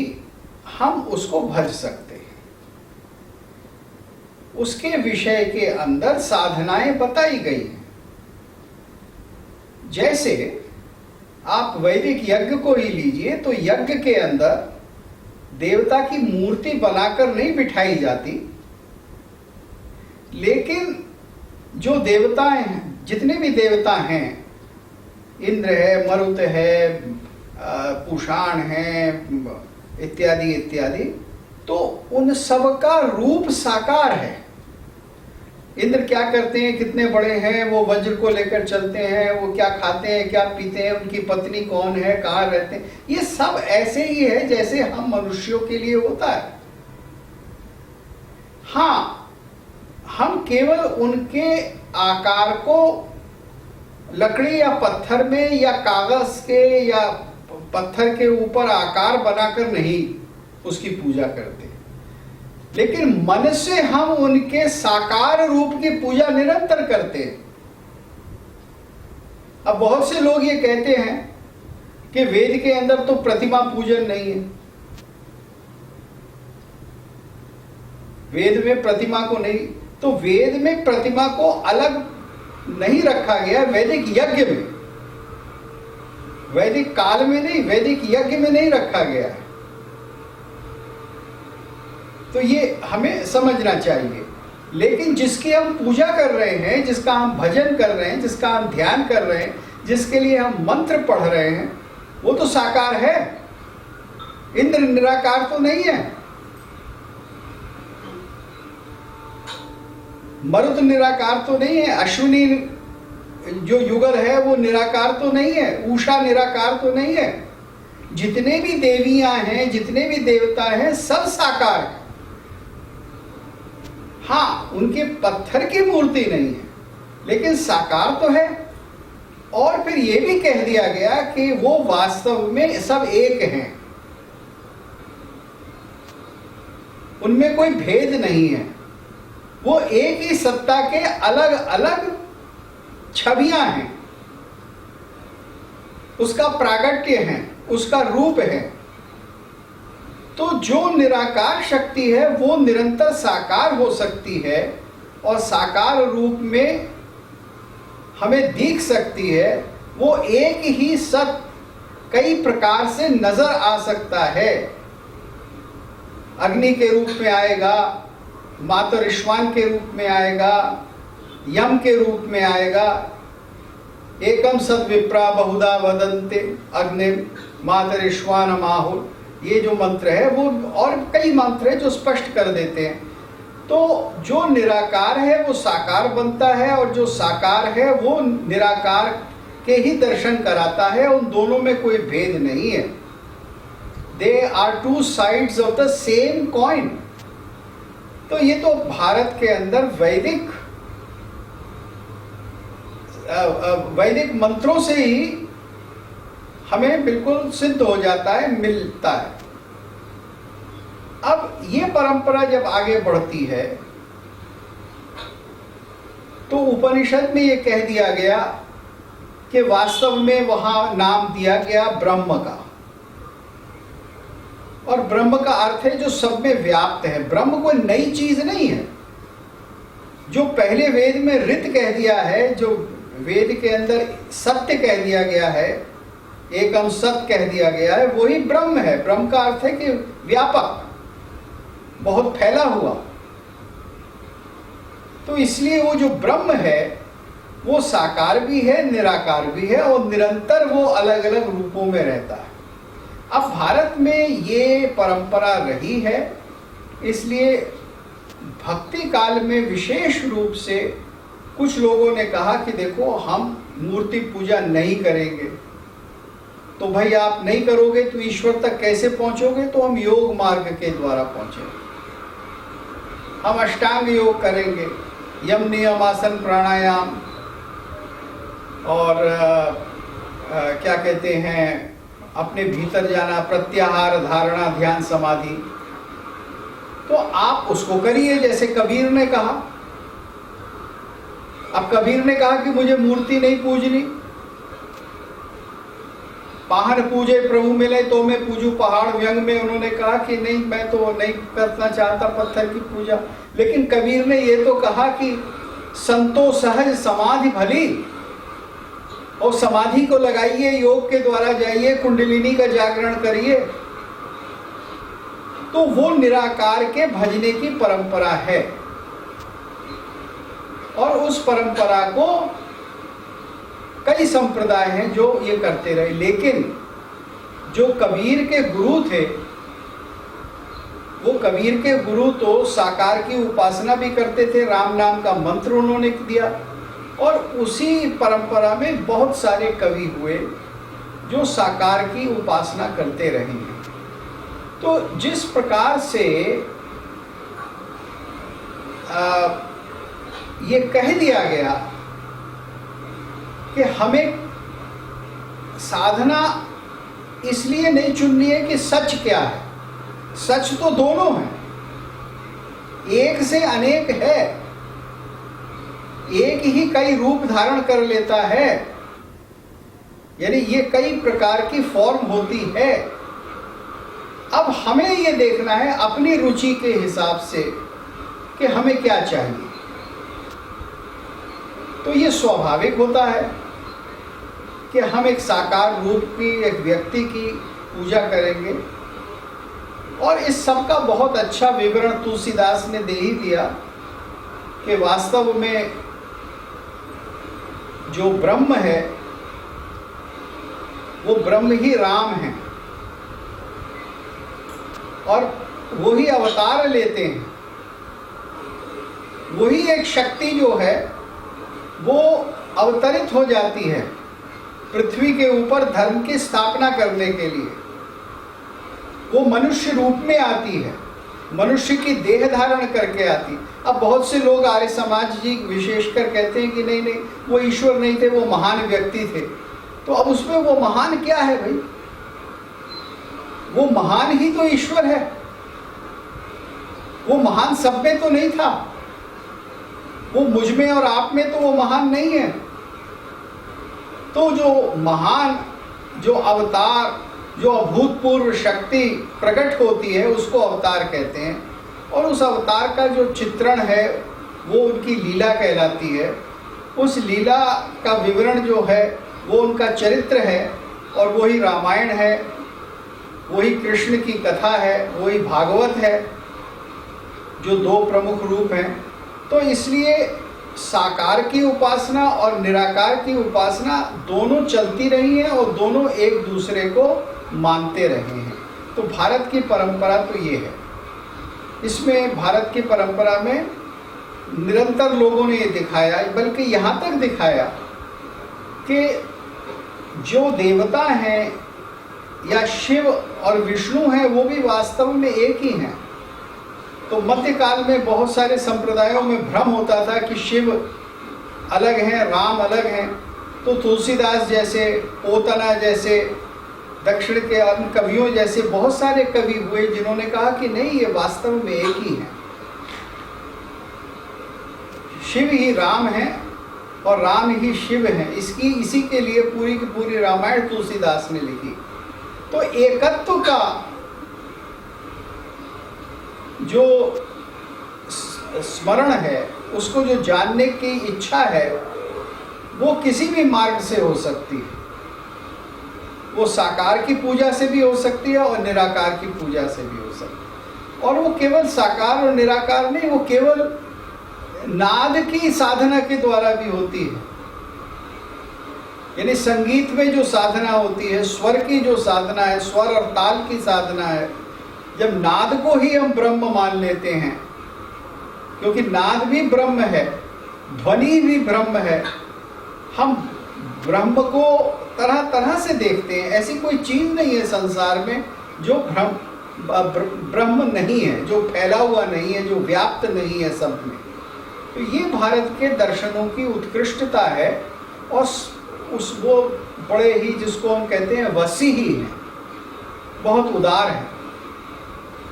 हम उसको भज सकते हैं। उसके विषय के अंदर साधनाएं बताई गई हैं। जैसे आप वैदिक यज्ञ को ही लीजिए, तो यज्ञ के अंदर देवता की मूर्ति बनाकर नहीं बिठाई जाती, लेकिन जो देवताएं हैं, जितने भी देवता हैं, इंद्र है, मरुत है, पुषाण है, इत्यादि इत्यादि, तो उन सबका रूप साकार है। इंद्र क्या करते हैं, कितने बड़े हैं, वो वज्र को लेकर चलते हैं, वो क्या खाते हैं, क्या पीते हैं, उनकी पत्नी कौन है, कहाँ रहते हैं, ये सब ऐसे ही है जैसे हम मनुष्यों के लिए होता है। हाँ, हम केवल उनके आकार को लकड़ी या पत्थर में या कागज के या पत्थर के ऊपर आकार बनाकर नहीं उसकी पूजा करते, लेकिन मन से हम उनके साकार रूप की पूजा निरंतर करते हैं। अब बहुत से लोग ये कहते हैं कि वेद के अंदर तो प्रतिमा पूजन नहीं है, वेद में प्रतिमा को नहीं, तो वेद में प्रतिमा को अलग नहीं रखा गया, वैदिक यज्ञ में, वैदिक काल में नहीं, वैदिक यज्ञ में नहीं रखा गया है। तो ये हमें समझना चाहिए। लेकिन जिसकी हम पूजा कर रहे हैं, जिसका हम भजन कर रहे हैं, जिसका हम ध्यान कर रहे हैं, जिसके लिए हम मंत्र पढ़ रहे हैं, वो तो साकार है, इंद्र निराकार तो नहीं है, मरुद निराकार तो नहीं है, अश्विनी जो युगल है वो निराकार तो नहीं है, उषा निराकार तो नहीं है। जितने भी देवियां हैं, जितने भी देवता हैं, सब साकार है। हाँ, उनके पत्थर की मूर्ति नहीं है, लेकिन साकार तो है। और फिर यह भी कह दिया गया कि वो वास्तव में सब एक हैं, उनमें कोई भेद नहीं है, वो एक ही सत्ता के अलग अलग छवियां हैं, उसका प्रागट्य है, उसका रूप है। तो जो निराकार शक्ति है वो निरंतर साकार हो सकती है और साकार रूप में हमें दिख सकती है। वो एक ही सत कई प्रकार से नजर आ सकता है। अग्नि के रूप में आएगा, मातरिश्वान के रूप में आएगा, यम के रूप में आएगा। एकम सद विप्रा बहुधा वदन्ते अग्नि मातरिश्वान माहुर, ये जो मंत्र है वो, और कई मंत्र है जो स्पष्ट कर देते हैं। तो जो निराकार है वो साकार बनता है, और जो साकार है वो निराकार के ही दर्शन कराता है। उन दोनों में कोई भेद नहीं है। They are two sides of the same coin. तो ये तो भारत के अंदर वैदिक मंत्रों से ही हमें बिल्कुल सिद्ध हो जाता है, मिलता है। अब ये परंपरा जब आगे बढ़ती है तो उपनिषद में ये कह दिया गया कि वास्तव में वहां नाम दिया गया ब्रह्म का, और ब्रह्म का अर्थ है जो सब में व्याप्त है। ब्रह्म कोई नई चीज नहीं है। जो पहले वेद में ऋत कह दिया है, जो वेद के अंदर सत्य कह दिया गया है, एकम सत्य कह दिया गया है, वही ब्रह्म है। ब्रह्म का अर्थ है कि व्यापक, बहुत फैला हुआ। तो इसलिए वो जो ब्रह्म है वो साकार भी है, निराकार भी है, और निरंतर वो अलग अलग रूपों में रहता है। अब भारत में ये परंपरा रही है, इसलिए भक्ति काल में विशेष रूप से कुछ लोगों ने कहा कि देखो, हम मूर्ति पूजा नहीं करेंगे। तो भाई आप नहीं करोगे तो ईश्वर तक कैसे पहुंचोगे? तो हम योग मार्ग के द्वारा पहुंचेंगे। हम अष्टांग योग करेंगे, यम नियम आसन प्राणायाम, और क्या कहते हैं, अपने भीतर जाना, प्रत्याहार, धारणा, ध्यान, समाधि। तो आप उसको करिए जैसे कबीर ने कहा। अब कबीर ने कहा कि मुझे मूर्ति नहीं पूजनी, पाहन पूजे प्रभु मिले तो मैं पूजू पहाड़। व्यंग में उन्होंने कहा कि नहीं, मैं तो नहीं करना चाहता पत्थर की पूजा। लेकिन कबीर ने ये तो कहा कि संतो सहज समाधि भली, और समाधि को लगाइए, योग के द्वारा जाइए, कुंडलिनी का जागरण करिए। तो वो निराकार के भजने की परंपरा है, और उस परंपरा को कई संप्रदाय हैं जो ये करते रहे। लेकिन जो कबीर के गुरु थे, वो कबीर के गुरु तो साकार की उपासना भी करते थे। राम नाम का मंत्र उन्होंने दिया, और उसी परंपरा में बहुत सारे कवि हुए जो साकार की उपासना करते रहे हैं। तो जिस प्रकार से ये कह दिया गया कि हमें साधना इसलिए नहीं चुननी है कि सच क्या है। सच तो दोनों है, एक से अनेक है, एक ही कई रूप धारण कर लेता है, यानी ये कई प्रकार की फॉर्म होती है। अब हमें ये देखना है अपनी रुचि के हिसाब से कि हमें क्या चाहिए। तो ये स्वाभाविक होता है कि हम एक साकार रूप की, एक व्यक्ति की पूजा करेंगे, और इस सब का बहुत अच्छा विवरण तुलसीदास ने दे ही दिया कि वास्तव में जो ब्रह्म है वो ब्रह्म ही राम है, और वही अवतार लेते हैं। वही एक शक्ति जो है वो अवतरित हो जाती है पृथ्वी के ऊपर धर्म की स्थापना करने के लिए। वो मनुष्य रूप में आती है, मनुष्य की देह धारण करके आती। अब बहुत से लोग आर्य समाज जी विशेषकर कहते हैं कि नहीं नहीं, वो ईश्वर नहीं थे, वो महान व्यक्ति थे। तो अब उसमें वो महान क्या है भाई? वो महान ही तो ईश्वर है। वो महान सब में तो नहीं था, वो मुझ में और आप में तो वो महान नहीं है। तो जो महान, जो अवतार, जो अभूतपूर्व शक्ति प्रकट होती है उसको अवतार कहते हैं। और उस अवतार का जो चित्रण है वो उनकी लीला कहलाती है। उस लीला का विवरण जो है वो उनका चरित्र है, और वही रामायण है, वही कृष्ण की कथा है, वही भागवत है, जो दो प्रमुख रूप हैं। तो इसलिए साकार की उपासना और निराकार की उपासना दोनों चलती रही हैं और दोनों एक दूसरे को मानते रहे हैं। तो भारत की परंपरा तो ये है। इसमें भारत की परंपरा में निरंतर लोगों ने ये दिखाया, बल्कि यहाँ तक दिखाया कि जो देवता हैं या शिव और विष्णु हैं वो भी वास्तव में एक ही हैं। तो मध्यकाल में बहुत सारे संप्रदायों में भ्रम होता था कि शिव अलग हैं, राम अलग हैं। तो तुलसीदास जैसे, पोतना जैसे, दक्षिण के अन्य कवियों जैसे बहुत सारे कवि हुए जिन्होंने कहा कि नहीं, ये वास्तव में एक ही है। शिव ही राम है और राम ही शिव है। इसी के लिए पूरी की पूरी रामायण तुलसीदास ने लिखी। तो एकत्व का जो स्मरण है, उसको जो जानने की इच्छा है, वो किसी भी मार्ग से हो सकती है। वो साकार की पूजा से भी हो सकती है और निराकार की पूजा से भी हो सकती है। और वो केवल साकार और निराकार नहीं, वो केवल नाद की साधना के द्वारा भी होती है। यानी संगीत में जो साधना होती है, स्वर की जो साधना है, स्वर और ताल की साधना है, जब नाद को ही हम ब्रह्म मान लेते हैं, क्योंकि नाद भी ब्रह्म है, ध्वनि भी ब्रह्म है। हम ब्रह्म को तरह तरह से देखते हैं। ऐसी कोई चीज नहीं है संसार में जो ब्रह्म नहीं है, जो फैला हुआ नहीं है, जो व्याप्त नहीं है सब में। तो ये भारत के दर्शनों की उत्कृष्टता है। और वो बड़े ही, जिसको हम कहते हैं वसी ही हैं, बहुत उदार हैं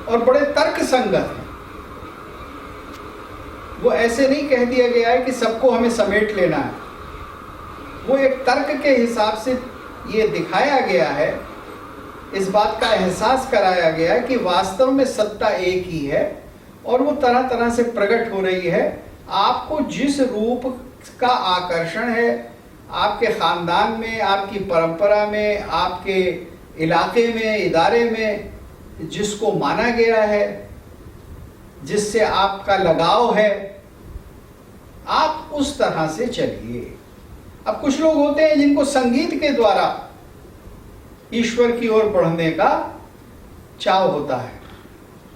और बड़े तर्क संगत हैं। वो ऐसे नहीं कह दिया गया है कि सबको हमें समेट लेना है। वो एक तर्क के हिसाब से ये दिखाया गया है, इस बात का एहसास कराया गया है कि वास्तव में सत्ता एक ही है और वो तरह तरह से प्रकट हो रही है। आपको जिस रूप का आकर्षण है, आपके खानदान में, आपकी परंपरा में, आपके इलाके में, इदारे में जिसको माना गया है, जिससे आपका लगाव है, आप उस तरह से चलिए। अब कुछ लोग होते हैं जिनको संगीत के द्वारा ईश्वर की ओर बढ़ने का चाव होता है,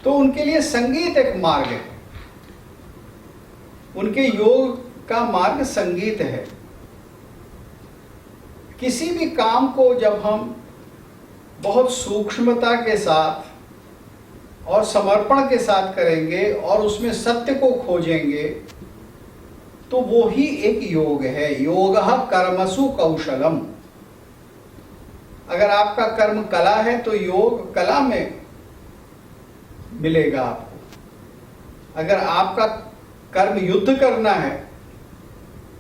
तो उनके लिए संगीत एक मार्ग है। उनके योग का मार्ग संगीत है। किसी भी काम को जब हम बहुत सूक्ष्मता के साथ और समर्पण के साथ करेंगे और उसमें सत्य को खोजेंगे, तो वो ही एक योग है। योगः कर्मसु कौशलम। अगर आपका कर्म कला है तो योग कला में मिलेगा आपको। अगर आपका कर्म युद्ध करना है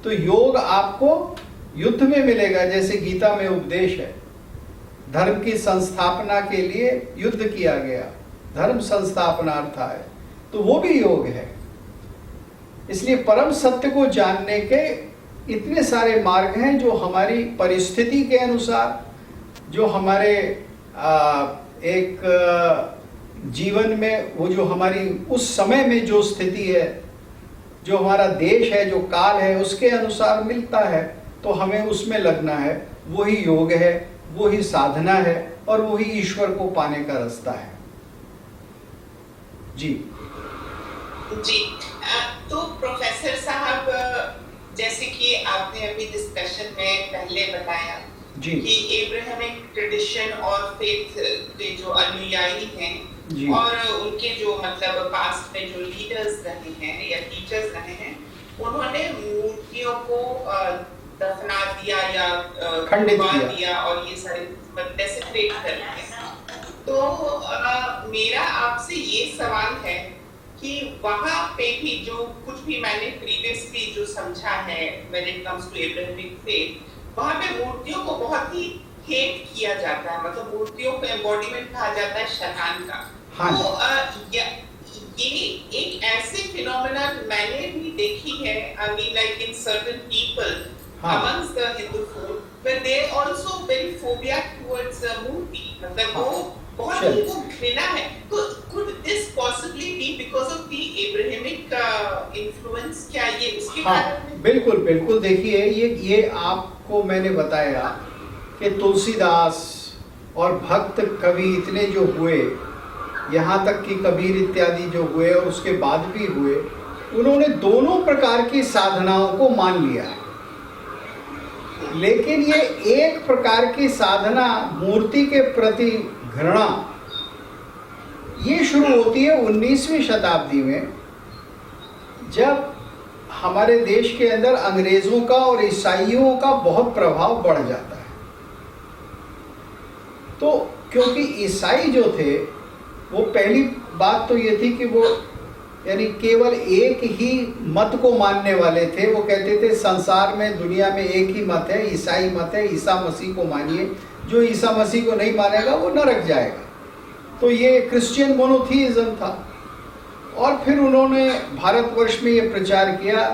तो योग आपको युद्ध में मिलेगा। जैसे गीता में उपदेश है, धर्म की संस्थापना के लिए युद्ध किया गया, धर्म संस्थापनार्थाय, तो वो भी योग है। इसलिए परम सत्य को जानने के इतने सारे मार्ग हैं जो हमारी परिस्थिति के अनुसार, जो हमारे एक जीवन में वो जो हमारी उस समय में जो स्थिति है, जो हमारा देश है, जो काल है, उसके अनुसार मिलता है, तो हमें उसमें लगना है। वही योग है, वही साधना है और वही ईश्वर को पाने का रास्ता है। जी जी। तो प्रोफेसर साहब, जैसे कि आपने अभी डिस्कशन में पहले बताया जी कि एब्राहमिक ट्रेडिशन और फेथ के जो अनुयायी हैं जी और उनके जो मतलब पास्ट में जो लीडर्स रहे हैं या टीचर्स रहे हैं, उन्होंने मूर्तियों को दफना दिया या खंडित किया और ये सारे डेसिक्रेट कर दिया। तो मेरा आपसे ये सवाल है कि वहां पे भी जो कुछ भी मैंने प्रीवियसली जो समझा है when it comes to Abrahamic faith, वहां पे मूर्तियों को बहुत ही हेट किया जाता है, मतलब मूर्तियों को एम्बॉडीमेंट कहा जाता है शैतान का। हाँ। तो ये एक ऐसे फिनोमेना मैंने भी देखी है, I mean like in certain people amongst the Hindu folk, where they also very phobia towards मूर्ति, मतलब वो बहुत ही वो घृणा है। तो could this possibly be because of the Abrahamic influence? क्या ये उसके कारण है? बिल्कुल बिल्कुल। देखिए, ये आपको मैंने बताया कि तुलसीदास और भक्त कवि इतने जो हुए, यहाँ तक कि कबीर इत्यादि जो हुए और उसके बाद भी हुए, उन्होंने दोनों प्रकार की साधनाओं को मान लिया है। लेकिन ये एक प्रकार की साधना, मूर्ति के प्रति घृणा, ये शुरू होती है 19वीं शताब्दी में, जब हमारे देश के अंदर अंग्रेजों का और ईसाइयों का बहुत प्रभाव बढ़ जाता है। तो क्योंकि ईसाई जो थे, वो पहली बात तो ये थी कि वो यानी केवल एक ही मत को मानने वाले थे। वो कहते थे संसार में, दुनिया में एक ही मत है, ईसाई मत है, ईसा मसीह को मानिए, जो ईसा मसीह को नहीं मानेगा वो नरक जाएगा। तो ये क्रिश्चियन मोनोथीइज्म था। और फिर उन्होंने भारतवर्ष में ये प्रचार किया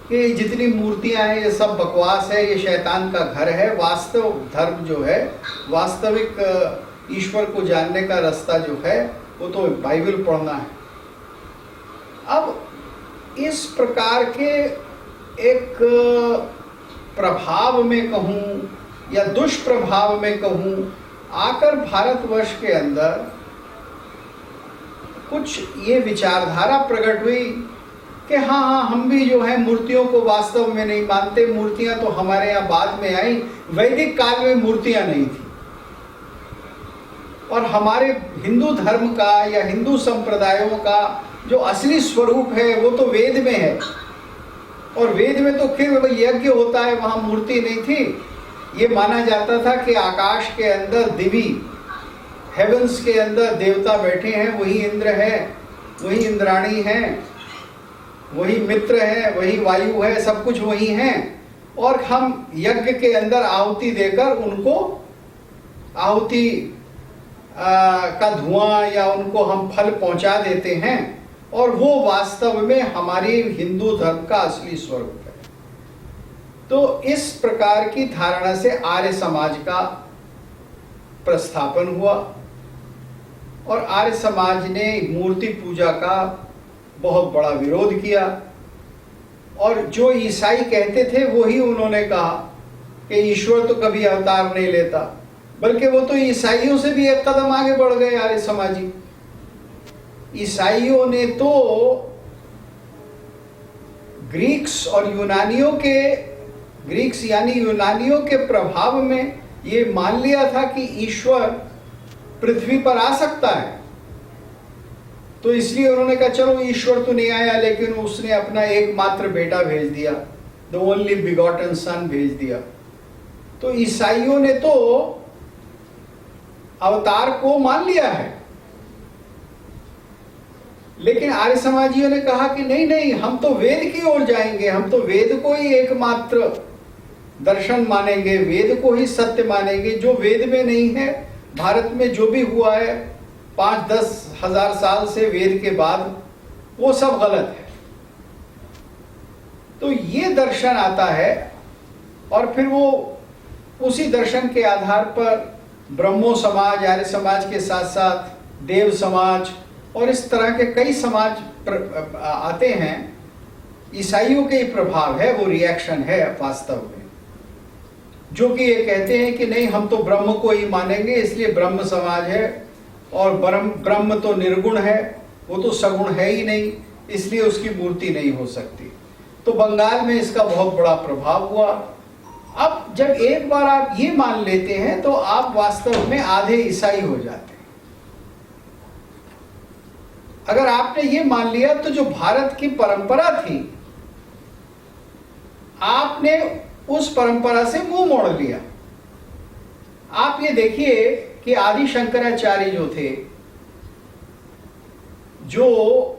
कि जितनी मूर्तियां हैं ये सब बकवास है, ये शैतान का घर है। वास्तव धर्म जो है, वास्तविक ईश्वर को जानने का रास्ता जो है, वो तो बाइबल पढ़ना है। अब इस प्रकार के एक प्रभाव में कहूँ या दुष्प्रभाव में कहूँ, आकर भारतवर्ष के अंदर कुछ ये विचारधारा प्रकट हुई कि हाँ, हम भी जो है मूर्तियों को वास्तव में नहीं मानते। मूर्तियां तो हमारे यहाँ बाद में आई, वैदिक काल में मूर्तियां नहीं थी। और हमारे हिंदू धर्म का या हिंदू संप्रदायों का जो असली स्वरूप है वो तो वेद में है। और वेद में तो फिर यज्ञ होता है, वहां मूर्ति नहीं थी। ये माना जाता था कि आकाश के अंदर दिवी, हेवंस के अंदर देवता बैठे हैं, वही इंद्र है, वही इंद्राणी है, वही मित्र है, वही वायु है, सब कुछ वही है। और हम यज्ञ के अंदर आहुति देकर उनको आहुति का धुआं या उनको हम फल पहुंचा देते हैं, और वो वास्तव में हमारी हिंदू धर्म का असली स्वरूप है। तो इस प्रकार की धारणा से आर्य समाज का प्रस्थापन हुआ और आर्य समाज ने मूर्ति पूजा का बहुत बड़ा विरोध किया। और जो ईसाई कहते थे वही उन्होंने कहा कि ईश्वर तो कभी अवतार नहीं लेता, बल्कि वो तो ईसाइयों से भी एक कदम आगे बढ़ गए आर्य समाजी। ईसाइयों ने तो ग्रीक्स और यूनानियों के, ग्रीक्स यानी यूनानियों के प्रभाव में ये मान लिया था कि ईश्वर पृथ्वी पर आ सकता है। तो इसलिए उन्होंने कहा चलो ईश्वर तो नहीं आया, लेकिन उसने अपना एकमात्र बेटा भेज दिया, द ओनली बिगॉटन सन भेज दिया। तो ईसाइयों ने तो अवतार को मान लिया है, लेकिन आर्य समाजियों ने कहा कि नहीं नहीं, हम तो वेद की ओर जाएंगे, हम तो वेद को ही एकमात्र दर्शन मानेंगे, वेद को ही सत्य मानेंगे। जो वेद में नहीं है, भारत में जो भी हुआ है 5-10 हजार साल से वेद के बाद, वो सब गलत है। तो ये दर्शन आता है और फिर वो उसी दर्शन के आधार पर ब्रह्मो समाज, आर्य समाज के साथ साथ देव समाज और इस तरह के कई समाज आते हैं। ईसाइयों के ही प्रभाव है, वो रिएक्शन है वास्तव में, जो कि ये कहते हैं कि नहीं, हम तो ब्रह्म को ही मानेंगे, इसलिए ब्रह्म समाज है। और ब्रह्म तो निर्गुण है, वो तो सगुण है ही नहीं, इसलिए उसकी मूर्ति नहीं हो सकती। तो बंगाल में इसका बहुत बड़ा प्रभाव हुआ। अब जब एक बार आप ये मान लेते हैं तो आप वास्तव में आधे ईसाई हो जाते हैं। अगर आपने ये मान लिया तो जो भारत की परंपरा थी, आपने उस परंपरा से मुंह मोड़ लिया। आप ये देखिए कि आदि शंकराचार्य जो थे, जो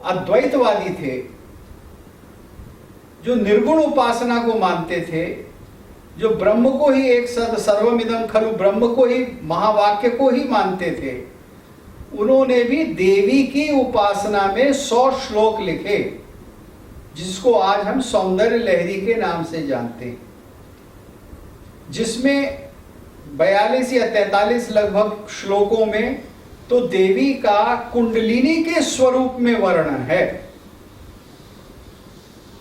अद्वैतवादी थे, जो निर्गुण उपासना को मानते थे, जो ब्रह्म को ही एक सर्वमिदं खलु ब्रह्म को ही, महावाक्य को ही मानते थे, उन्होंने भी देवी की उपासना में 100 श्लोक लिखे, जिसको आज हम सौंदर्य लहरी के नाम से जानते हैं, जिसमें 42 या 43 लगभग श्लोकों में तो देवी का कुंडलिनी के स्वरूप में वर्णन है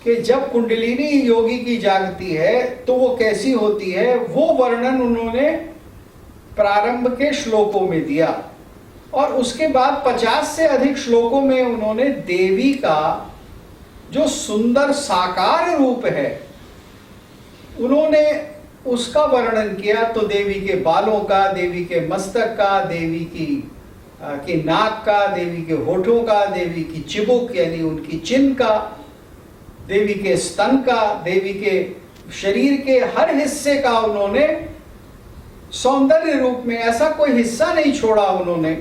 कि जब कुंडलिनी योगी की जागती है तो वो कैसी होती है, वो वर्णन उन्होंने प्रारंभ के श्लोकों में दिया। और उसके बाद 50 से अधिक श्लोकों में उन्होंने देवी का जो सुंदर साकार रूप है, उन्होंने उसका वर्णन किया। तो देवी के बालों का, देवी के मस्तक का, देवी की नाक का, देवी के होठों का, देवी की चिबुक यानी उनकी चिन्ह का, देवी के स्तन का, देवी के शरीर के हर हिस्से का उन्होंने सौंदर्य रूप में, ऐसा कोई हिस्सा नहीं छोड़ा उन्होंने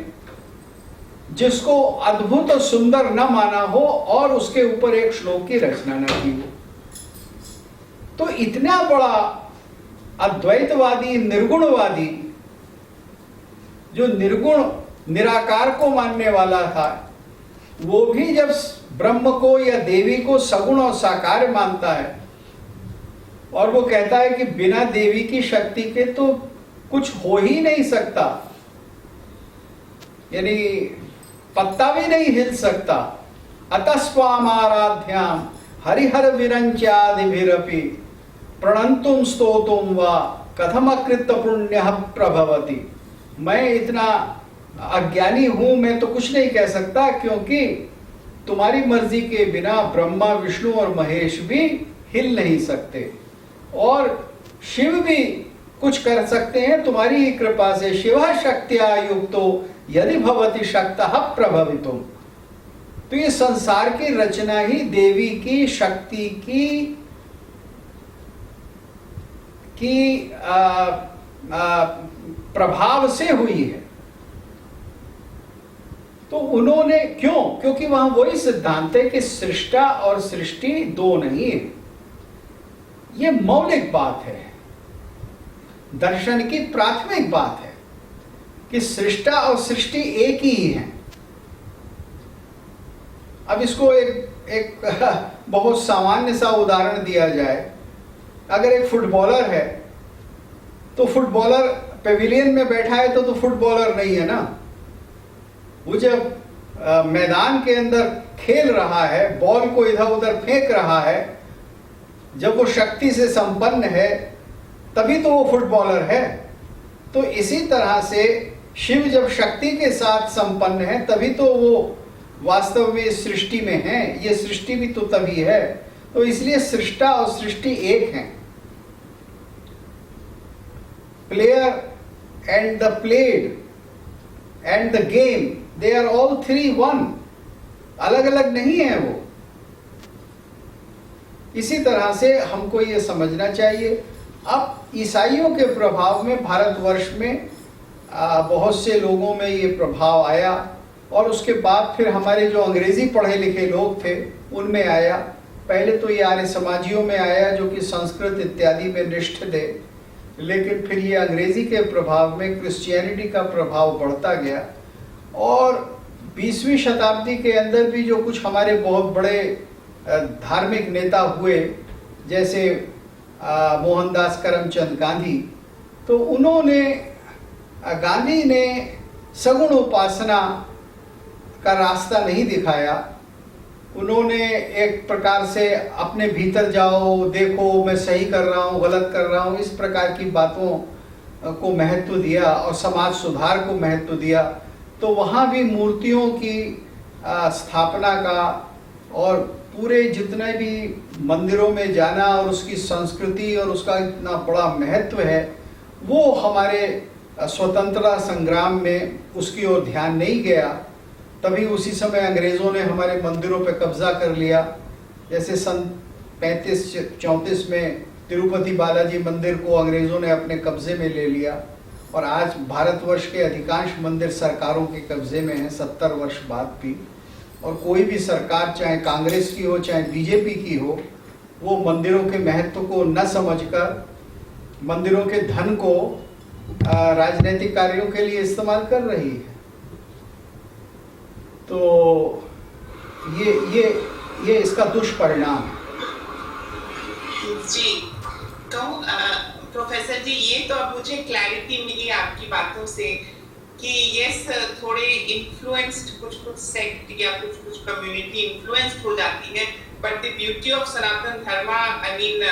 जिसको अद्भुत और सुंदर न माना हो और उसके ऊपर एक श्लोक की रचना न की हो। तो इतना बड़ा अद्वैतवादी, निर्गुणवादी, जो निर्गुण निराकार को मानने वाला था, वो भी जब ब्रह्म को या देवी को सगुण और साकार मानता है और वो कहता है कि बिना देवी की शक्ति के तो कुछ हो ही नहीं सकता, यानी पत्ता भी नहीं हिल सकता। अतस्वामाराध्याम हरिहर विरंच्यादिभिरपि प्रणंतुम स्तोतुम वा कथमकृत पुण्यः प्रभवति। मैं इतना अज्ञानी हूं, मैं तो कुछ नहीं कह सकता, क्योंकि तुम्हारी मर्जी के बिना ब्रह्मा, विष्णु और महेश भी हिल नहीं सकते और शिव भी कुछ कर सकते हैं तुम्हारी ही कृपा से। शिवः शक्त्या युक्तो यदि भवति शक्तः प्रभवितुम। तो ये संसार की रचना ही देवी की शक्ति की प्रभाव से हुई है। तो उन्होंने क्यों? क्योंकि वहां वही सिद्धांत है कि सृष्टा और सृष्टि दो नहीं है। ये मौलिक बात है, दर्शन की प्राथमिक बात है कि सृष्टा और सृष्टि एक ही है। अब इसको एक बहुत सामान्य सा उदाहरण दिया जाए। अगर एक फुटबॉलर है तो फुटबॉलर पेविलियन में बैठा है तो फुटबॉलर नहीं है ना। वो जब मैदान के अंदर खेल रहा है, बॉल को इधर उधर फेंक रहा है, जब वो शक्ति से संपन्न है तभी तो वो फुटबॉलर है। तो इसी तरह से शिव जब शक्ति के साथ संपन्न है तभी तो वो वास्तव में इस सृष्टि में है। ये सृष्टि भी तो तभी है। तो इसलिए सृष्टा और सृष्टि एक हैं। Player and the played and the game, they are all three one. अलग अलग नहीं है वो। इसी तरह से हमको ये समझना चाहिए। अब ईसाइयों के प्रभाव में भारतवर्ष में बहुत से लोगों में ये प्रभाव आया, और उसके बाद फिर हमारे जो अंग्रेजी पढ़े लिखे लोग थे उनमें आया। पहले तो ये आर्य समाजियों में आया जो कि संस्कृत इत्यादि में निष्ठ थे, लेकिन फिर ये अंग्रेजी के प्रभाव में क्रिश्चियनिटी का प्रभाव बढ़ता गया। और 20वीं शताब्दी के अंदर भी जो कुछ हमारे बहुत बड़े धार्मिक नेता हुए, जैसे मोहनदास करमचंद गांधी, तो गांधी ने सगुण उपासना का रास्ता नहीं दिखाया। उन्होंने एक प्रकार से अपने भीतर जाओ, देखो मैं सही कर रहा हूँ गलत कर रहा हूँ, इस प्रकार की बातों को महत्व दिया और समाज सुधार को महत्व दिया। तो वहाँ भी मूर्तियों की स्थापना का और पूरे जितने भी मंदिरों में जाना और उसकी संस्कृति और उसका इतना बड़ा महत्व है, वो हमारे स्वतंत्रता संग्राम में उसकी ओर ध्यान नहीं गया। तभी उसी समय अंग्रेज़ों ने हमारे मंदिरों पर कब्जा कर लिया। जैसे सन 35-34 में तिरुपति बालाजी मंदिर को अंग्रेज़ों ने अपने कब्जे में ले लिया, और आज भारतवर्ष के अधिकांश मंदिर सरकारों के कब्जे में हैं 70 वर्ष बाद भी। और कोई भी सरकार, चाहे कांग्रेस की हो चाहे बीजेपी की हो, वो मंदिरों के महत्व को न समझकर मंदिरों के धन को राजनीतिक कार्यों के लिए इस्तेमाल कर रही है। तो ये इसका दुष्परिणाम है। जी, तो प्रोफेसर जी, ये तो अब मुझे क्लैरिटी मिली आपकी बातों से कि यस, थोड़े इन्फ्लुएंस्ड कुछ सेक्ट या कुछ कम्युनिटी इन्फ्लुएंस्ड हो जाती है, but the beauty of Sanatan Dharma, I mean,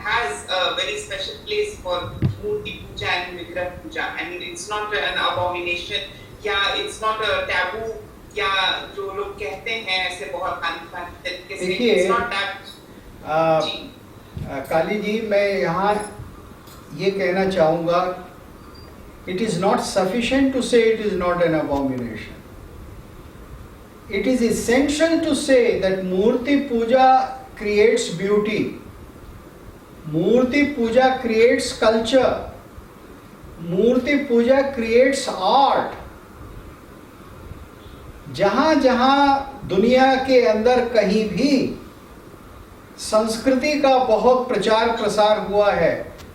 has a very special place for murti puja and vigraha puja. I mean, it's not an abomination या इट्स नॉट अ टैबू, या जो लोग कहते हैं ऐसे बहुत खानपानी तरीके से, it's not that. Kali ji, मैं यहाँ ये कहना चाहूँगा, it is not sufficient to say it is not an abomination. It is essential to say that Murti Puja creates beauty. Murti Puja creates culture. Murti Puja creates art. जहाँ जहाँ दुनिया के अंदर कहीं भी संस्कृति का बहुत प्रचार प्रसार हुआ है,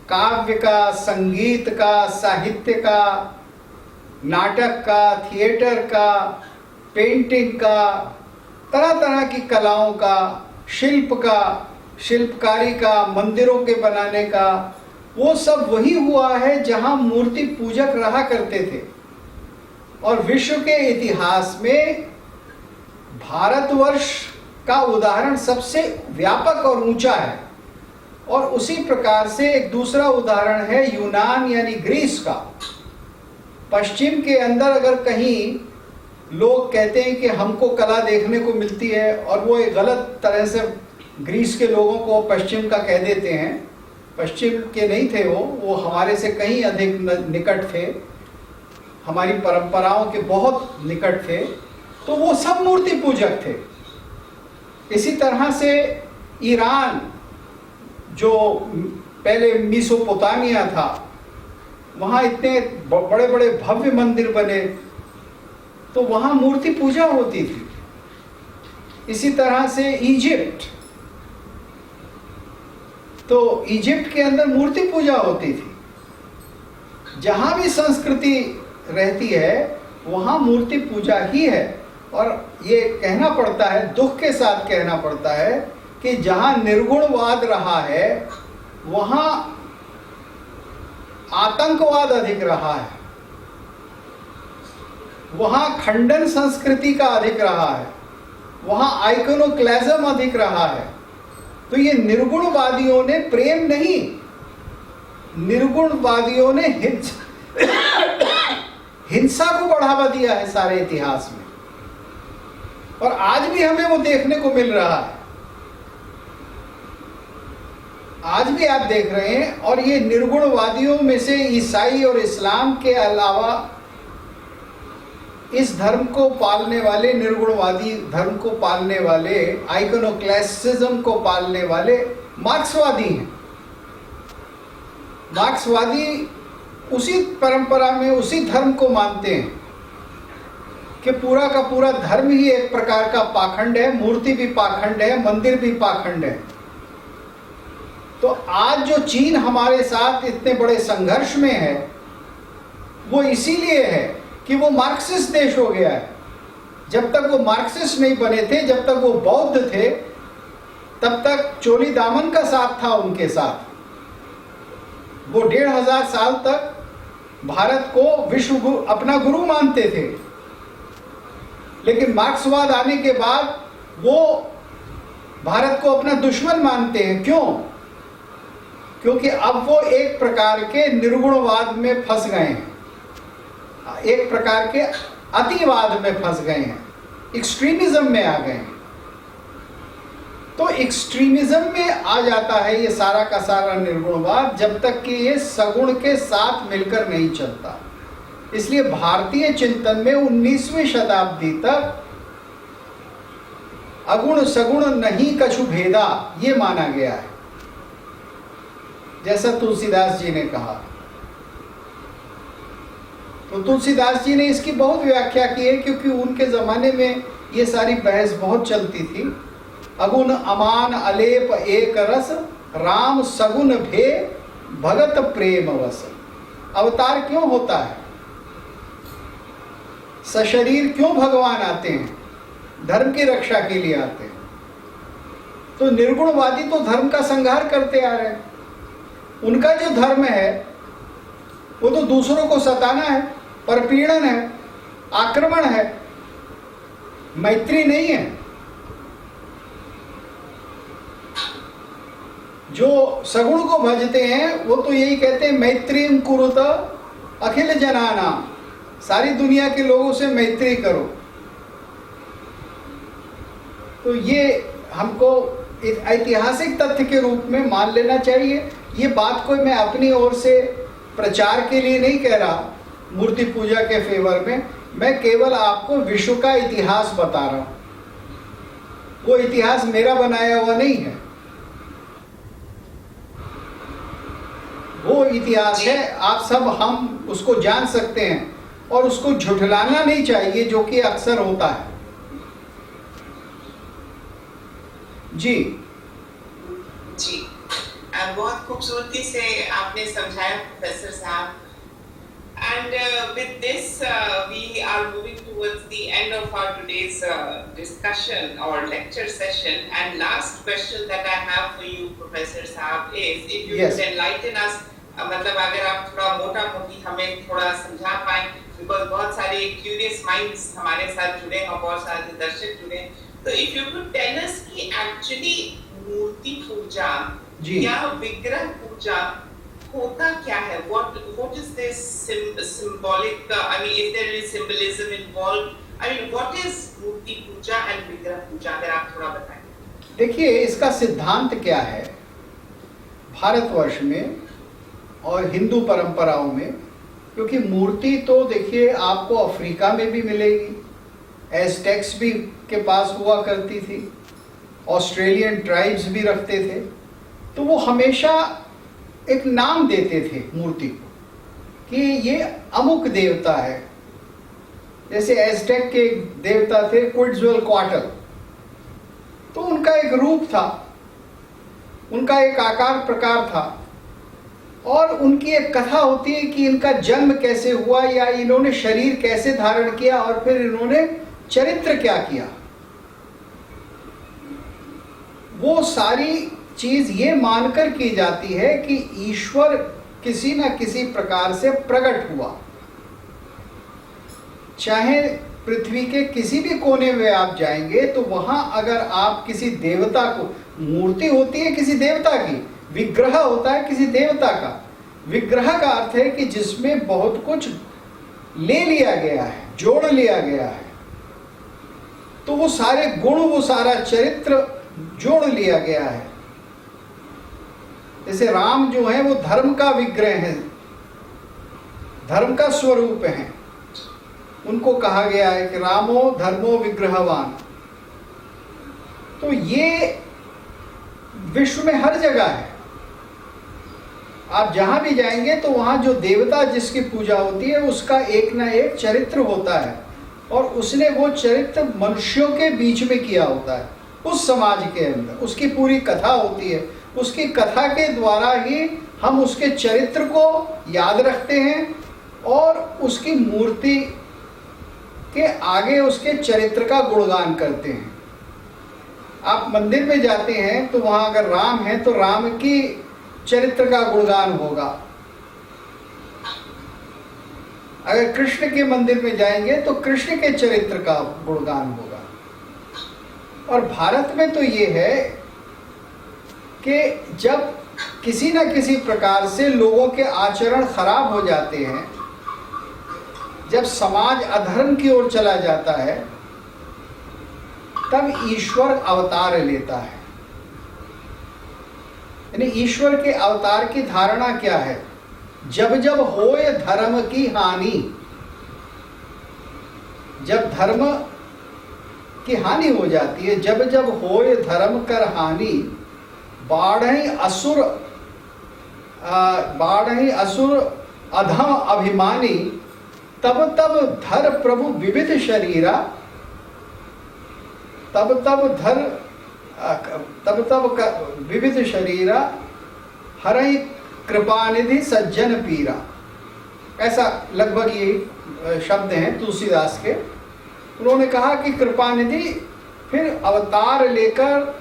काव्य का, संगीत का, साहित्य का, नाटक का, थिएटर का, पेंटिंग का, तरह तरह की कलाओं का, शिल्प का, शिल्पकारी का, मंदिरों के बनाने का, वो सब वही हुआ है जहां मूर्ति पूजक रहा करते थे। और विश्व के इतिहास में भारतवर्ष का उदाहरण सबसे व्यापक और ऊंचा है। और उसी प्रकार से एक दूसरा उदाहरण है यूनान यानी ग्रीस का। पश्चिम के अंदर अगर कहीं लोग कहते हैं कि हमको कला देखने को मिलती है, और वो एक गलत तरह से ग्रीस के लोगों को पश्चिम का कह देते हैं। पश्चिम के नहीं थे वो हमारे से कहीं अधिक निकट थे, हमारी परंपराओं के बहुत निकट थे। तो वो सब मूर्ति पूजक थे। इसी तरह से ईरान, जो पहले मेसोपोटामिया था, वहाँ इतने बड़े बड़े भव्य मंदिर बने, तो वहाँ मूर्ति पूजा होती थी। इसी तरह से इजिप्ट, तो इजिप्ट के अंदर मूर्ति पूजा होती थी। जहाँ भी संस्कृति रहती है वहाँ मूर्ति पूजा ही है। और ये कहना पड़ता है, दुख के साथ कहना पड़ता है, कि जहाँ निर्गुणवाद रहा है वहाँ आतंकवाद अधिक रहा है, वहाँ खंडन संस्कृति का अधिक रहा है, वहाँ आइकोनोक्लाज्म अधिक रहा है। तो ये निर्गुणवादियों ने प्रेम नहीं, निर्गुणवादियों ने हिंसा को बढ़ावा दिया है सारे इतिहास में। और आज भी हमें वो देखने को मिल रहा है, आज भी आप देख रहे हैं। और ये निर्गुणवादियों में से ईसाई और इस्लाम के अलावा इस धर्म को पालने वाले, निर्गुणवादी धर्म को पालने वाले, आइकोनोक्लासिज्म को पालने वाले मार्क्सवादी हैं। मार्क्सवादी उसी परंपरा में, उसी धर्म को मानते हैं कि पूरा का पूरा धर्म ही एक प्रकार का पाखंड है, मूर्ति भी पाखंड है, मंदिर भी पाखंड है। तो आज जो चीन हमारे साथ इतने बड़े संघर्ष में है, वो इसीलिए है कि वो मार्क्सिस्ट देश हो गया है। जब तक वो मार्क्सिस्ट नहीं बने थे, जब तक वो बौद्ध थे, तब तक चोली दामन का साथ था उनके साथ। वो 1500 साल तक भारत को विश्व गुरु, अपना गुरु मानते थे। लेकिन मार्क्सवाद आने के बाद वो भारत को अपना दुश्मन मानते हैं। क्यों? क्योंकि अब वो एक प्रकार के निर्गुणवाद में फंस गए हैं, एक प्रकार के अतिवाद में फंस गए हैं, एक्सट्रीमिज्म में आ गए हैं। तो एक्सट्रीमिज्म में आ जाता है ये सारा का सारा निर्गुणवाद, जब तक कि ये सगुण के साथ मिलकर नहीं चलता। इसलिए भारतीय चिंतन में 19वीं शताब्दी तक अगुण सगुण नहीं कछु भेदा, ये माना गया है, जैसा तुलसीदास जी ने कहा। तो तुलसीदास जी ने इसकी बहुत व्याख्या की है, क्योंकि उनके जमाने में ये सारी बहस बहुत चलती थी। अगुण अमान अलेप एक रस, राम सगुन भे भगत प्रेम वस। अवतार क्यों होता है? सशरीर क्यों भगवान आते हैं? धर्म की रक्षा के लिए आते हैं। तो निर्गुणवादी तो धर्म का संहार करते आ रहे हैं। उनका जो धर्म है वो तो दूसरों को सताना है, परपीड़न है, आक्रमण है, मैत्री नहीं है। जो सगुण को भजते हैं वो तो यही कहते हैं, मैत्रीम कुरुत अखिल जनाना, सारी दुनिया के लोगों से मैत्री करो। तो ये हमको ऐतिहासिक तथ्य के रूप में मान लेना चाहिए। ये बात कोई मैं अपनी ओर से प्रचार के लिए नहीं कह रहा, मूर्ति पूजा के फेवर में। मैं केवल आपको विश्व का इतिहास बता रहा हूं। वो इतिहास मेरा बनाया हुआ नहीं है, वो इतिहास है, आप सब हम उसको जान सकते हैं और उसको झुठलाना नहीं चाहिए, जो कि अक्सर होता है। जी जी, बहुत खूबसूरती से आपने समझाया प्रोफेसर साहब। And with this, we are moving towards the end of our today's discussion or lecture session. And last question that I have for you, Professor Saab, is if you could enlighten us, मतलब अगर आप थोड़ा मोटा मोटी हमें थोड़ा समझा पाएं, because बहुत सारे curious minds हमारे साथ जुड़े हैं और बहुत सारे दर्शक जुड़े हैं। तो if you could tell us कि actually मूर्ति पूजा या विग्रह पूजा होता क्या है? What is this symbolic? I mean, is there any symbolism involved? I mean, what is Murthy Puja and विग्रह पूजा? अगर आप थोड़ा बताएं। देखिए, इसका सिद्धांत क्या है भारतवर्ष में और हिंदू परंपराओं में, क्योंकि मूर्ति तो देखिए आपको अफ्रीका में भी मिलेगी, एज़टेक्स भी के पास हुआ करती थी, ऑस्ट्रेलियन ट्राइब्स भी रखते थे। तो वो हमेशा एक नाम देते थे मूर्ति को कि ये अमुक देवता है। जैसे एज़टेक के देवता थे क्विट्ज़ुएल्क्वाटल, तो उनका एक रूप था, उनका एक आकार प्रकार था, और उनकी एक कथा होती है कि इनका जन्म कैसे हुआ या इन्होंने शरीर कैसे धारण किया और फिर इन्होंने चरित्र क्या किया। वो सारी चीज ये मानकर की जाती है कि ईश्वर किसी न किसी प्रकार से प्रकट हुआ। चाहे पृथ्वी के किसी भी कोने में आप जाएंगे तो वहां अगर आप किसी देवता को, मूर्ति होती है किसी देवता की, विग्रह होता है किसी देवता का। विग्रह का अर्थ है कि जिसमें बहुत कुछ ले लिया गया है, जोड़ लिया गया है। तो वो सारे गुण, वो सारा चरित्र जोड़ लिया गया है। जैसे राम जो है वो धर्म का विग्रह है, धर्म का स्वरूप है, उनको कहा गया है कि रामो धर्मो विग्रहवान। तो ये विश्व में हर जगह है, आप जहां भी जाएंगे तो वहां जो देवता जिसकी पूजा होती है उसका एक ना एक चरित्र होता है, और उसने वो चरित्र मनुष्यों के बीच में किया होता है, उस समाज के अंदर उसकी पूरी कथा होती है। उसकी कथा के द्वारा ही हम उसके चरित्र को याद रखते हैं और उसकी मूर्ति के आगे उसके चरित्र का गुणगान करते हैं। आप मंदिर में जाते हैं तो वहां अगर राम है तो राम की चरित्र का गुणगान होगा, अगर कृष्ण के मंदिर में जाएंगे तो कृष्ण के चरित्र का गुणगान होगा। और भारत में तो ये है कि जब किसी न किसी प्रकार से लोगों के आचरण खराब हो जाते हैं, जब समाज अधर्म की ओर चला जाता है, तब ईश्वर अवतार लेता है। यानी ईश्वर के अवतार की धारणा क्या है? जब जब होए धर्म की हानि, जब धर्म की हानि हो जाती है, जब जब होए धर्म कर हानि, बाढ़ई असुर अधम अभिमानी, तब तब धर प्रभु विविध शरीरा, तब तब विविध शरीरा, हरई कृपानिधि सज्जन पीरा। ऐसा लगभग ये शब्द हैं तुलसीदास के। उन्होंने कहा कि कृपानिधि फिर अवतार लेकर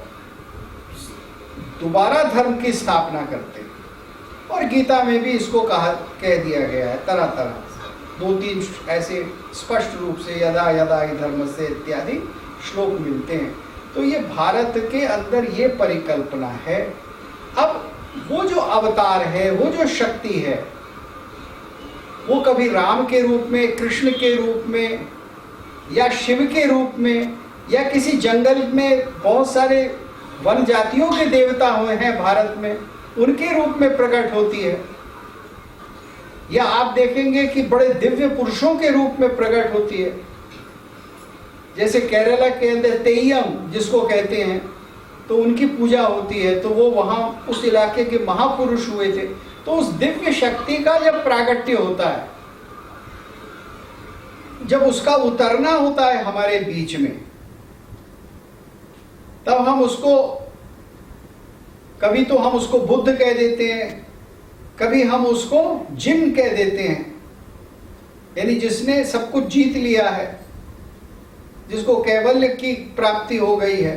दोबारा धर्म की स्थापना करते, और गीता में भी इसको कह दिया गया है तरह तरह, 2-3 ऐसे स्पष्ट रूप से यदा यदा हि धर्मस्य इत्यादि श्लोक मिलते हैं। तो ये भारत के अंदर ये परिकल्पना है। अब वो जो अवतार है, वो जो शक्ति है, वो कभी राम के रूप में, कृष्ण के रूप में, या शिव के रूप में, या किसी जंगल में बहुत सारे वन जातियों के देवता हुए हैं भारत में, उनके रूप में प्रकट होती है, या आप देखेंगे कि बड़े दिव्य पुरुषों के रूप में प्रकट होती है। जैसे केरला के अंदर तेयम जिसको कहते हैं, तो उनकी पूजा होती है, तो वो वहाँ उस इलाके के महापुरुष हुए थे। तो उस दिव्य शक्ति का जब प्रागट्य होता है, जब उसका उतरना होता है हमारे बीच में, तब हम उसको, कभी तो हम उसको बुद्ध कह देते हैं, कभी हम उसको जिन कह देते हैं, यानी जिसने सब कुछ जीत लिया है, जिसको कैवल्य की प्राप्ति हो गई है।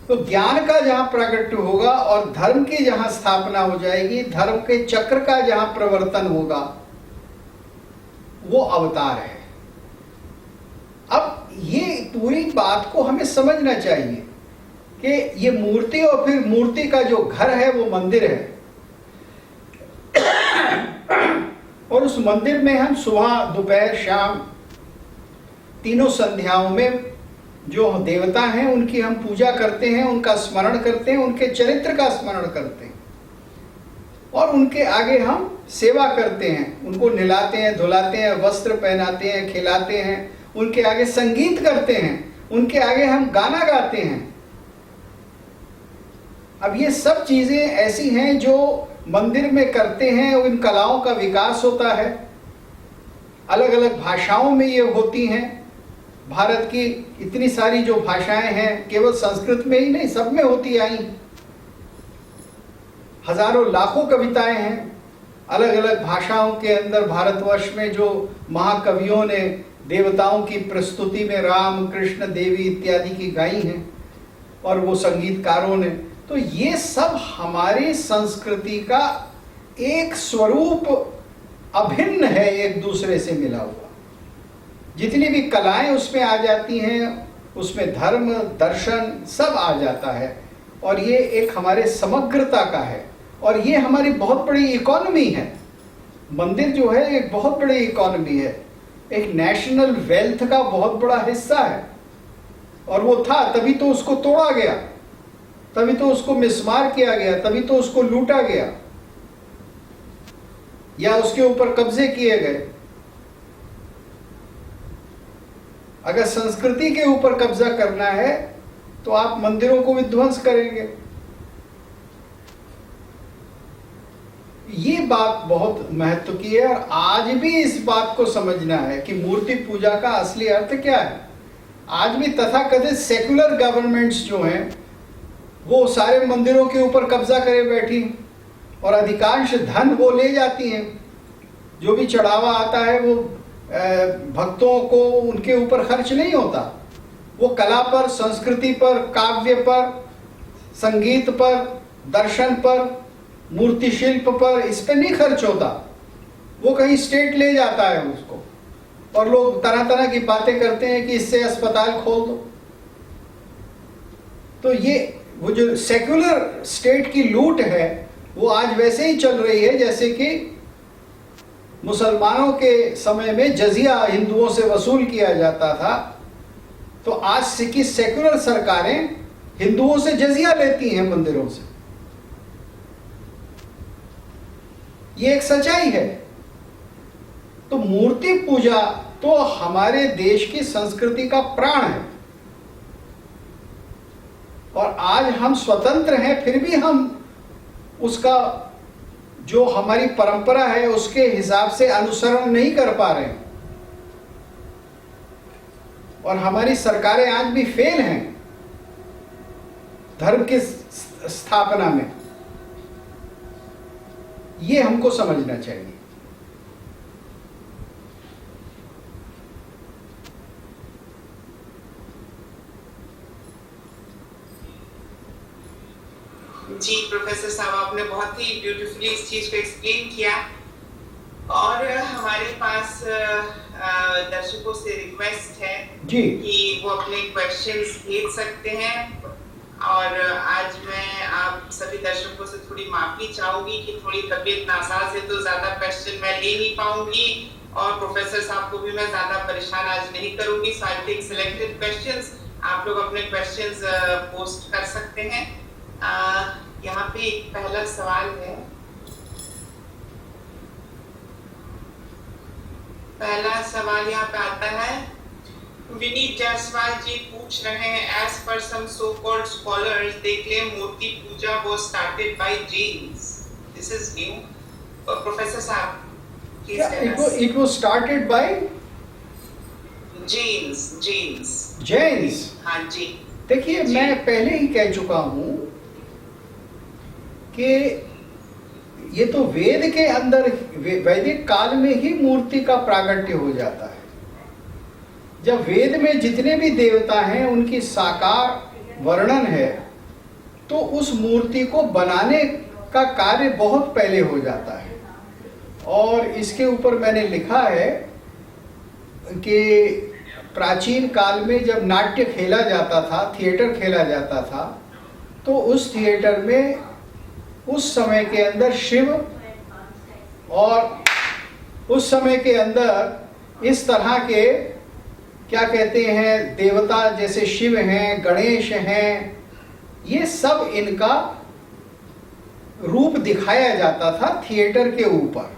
तो ज्ञान का जहां प्रागट्य होगा और धर्म की जहां स्थापना हो जाएगी, धर्म के चक्र का जहां प्रवर्तन होगा, वो अवतार है। अब ये पूरी बात को हमें समझना चाहिए कि ये मूर्ति और फिर मूर्ति का जो घर है वो मंदिर है, और उस मंदिर में हम सुबह दोपहर शाम तीनों संध्याओं में जो देवता हैं उनकी हम पूजा करते हैं, उनका स्मरण करते हैं, उनके चरित्र का स्मरण करते हैं, और उनके आगे हम सेवा करते हैं, उनको नहलाते हैं, धुलाते हैं, वस्त्र पहनाते हैं, खिलाते हैं, उनके आगे संगीत करते हैं, उनके आगे हम गाना गाते हैं। अब ये सब चीजें ऐसी हैं जो मंदिर में करते हैं, उन कलाओं का विकास होता है, अलग अलग भाषाओं में ये होती हैं। भारत की इतनी सारी जो भाषाएं हैं, केवल संस्कृत में ही नहीं, सब में होती आई, हजारों लाखों कविताएं हैं अलग अलग भाषाओं के अंदर। भारतवर्ष में जो महाकवियों ने देवताओं की प्रस्तुति में राम, कृष्ण, देवी इत्यादि की गाई हैं, और वो संगीतकारों ने, तो ये सब हमारी संस्कृति का एक स्वरूप अभिन्न है, एक दूसरे से मिला हुआ। जितनी भी कलाएं उसमें आ जाती हैं, उसमें धर्म, दर्शन सब आ जाता है, और ये एक हमारे समग्रता का है, और ये हमारी बहुत बड़ी इकोनॉमी है। मंदिर जो है एक बहुत बड़ी इकोनॉमी है, एक नेशनल वेल्थ का बहुत बड़ा हिस्सा है, और वो था, तभी तो उसको तोड़ा गया, तभी तो उसको मिसमार किया गया, तभी तो उसको लूटा गया, या उसके ऊपर कब्जे किए गए। अगर संस्कृति के ऊपर कब्जा करना है तो आप मंदिरों को विध्वंस करेंगे। ये बात बहुत महत्व की है और आज भी इस बात को समझना है कि मूर्ति पूजा का असली अर्थ क्या है। आज भी तथाकथित सेकुलर गवर्नमेंट्स जो हैं वो सारे मंदिरों के ऊपर कब्जा करे बैठी और अधिकांश धन वो ले जाती हैं। जो भी चढ़ावा आता है वो भक्तों को उनके ऊपर खर्च नहीं होता, वो कला पर, संस्कृति पर, काव्य पर, संगीत पर, दर्शन पर, मूर्ति शिल्प पर, इस पर नहीं खर्च होता। वो कहीं स्टेट ले जाता है उसको और लोग तरह तरह की बातें करते हैं कि इससे अस्पताल खोल दो। तो ये वो जो सेक्युलर स्टेट की लूट है वो आज वैसे ही चल रही है जैसे कि मुसलमानों के समय में जजिया हिंदुओं से वसूल किया जाता था। तो आज की सेक्युलर सरकारें हिंदुओं से जजिया लेती हैं मंदिरों से। ये एक सच्चाई है। तो मूर्ति पूजा तो हमारे देश की संस्कृति का प्राण है और आज हम स्वतंत्र हैं, फिर भी हम उसका जो हमारी परंपरा है उसके हिसाब से अनुसरण नहीं कर पा रहे हैं और हमारी सरकारें आज भी फेल हैं धर्म की स्थापना में। ये हमको समझना चाहिए। जी प्रोफेसर साहब, आपने बहुत ही ब्यूटीफुली इस चीज को एक्सप्लेन किया और हमारे पास दर्शकों से रिक्वेस्ट है जी कि वो अपने क्वेश्चंस भेज सकते हैं और आज मैं आप सभी दर्शकों से थोड़ी माफी चाहूंगी कि थोड़ी तबीयत नासाज है तो ज्यादा क्वेश्चन मैं ले नहीं पाऊंगी और प्रोफेसर साहब को भी मैं ज्यादा परेशान आज नहीं करूंगी। सो आई टेक सिलेक्टेड क्वेश्चंस, आप लोग अपने क्वेश्चंस पोस्ट कर सकते हैं। यहाँ पे एक पहला सवाल है। पहला सवाल यहाँ पे आता है, विनीत जायसवाल जी पूछ रहे हैं, as per some so called scholars they claim मूर्ति पूजा was started by Jains. This is new. Professor साहब, it was started by Jains. हाँ जी। देखिए, मैं पहले ही कह चुका हूं कि ये तो वेद के अंदर, वैदिक काल में ही मूर्ति का प्रागट्य हो जाता है। जब वेद में जितने भी देवता हैं उनकी साकार वर्णन है तो उस मूर्ति को बनाने का कार्य बहुत पहले हो जाता है। और इसके ऊपर मैंने लिखा है कि प्राचीन काल में जब नाट्य खेला जाता था, थिएटर खेला जाता था, तो उस थिएटर में उस समय के अंदर शिव और उस समय के अंदर इस तरह के क्या कहते हैं देवता, जैसे शिव हैं, गणेश हैं, ये सब इनका रूप दिखाया जाता था थिएटर के ऊपर।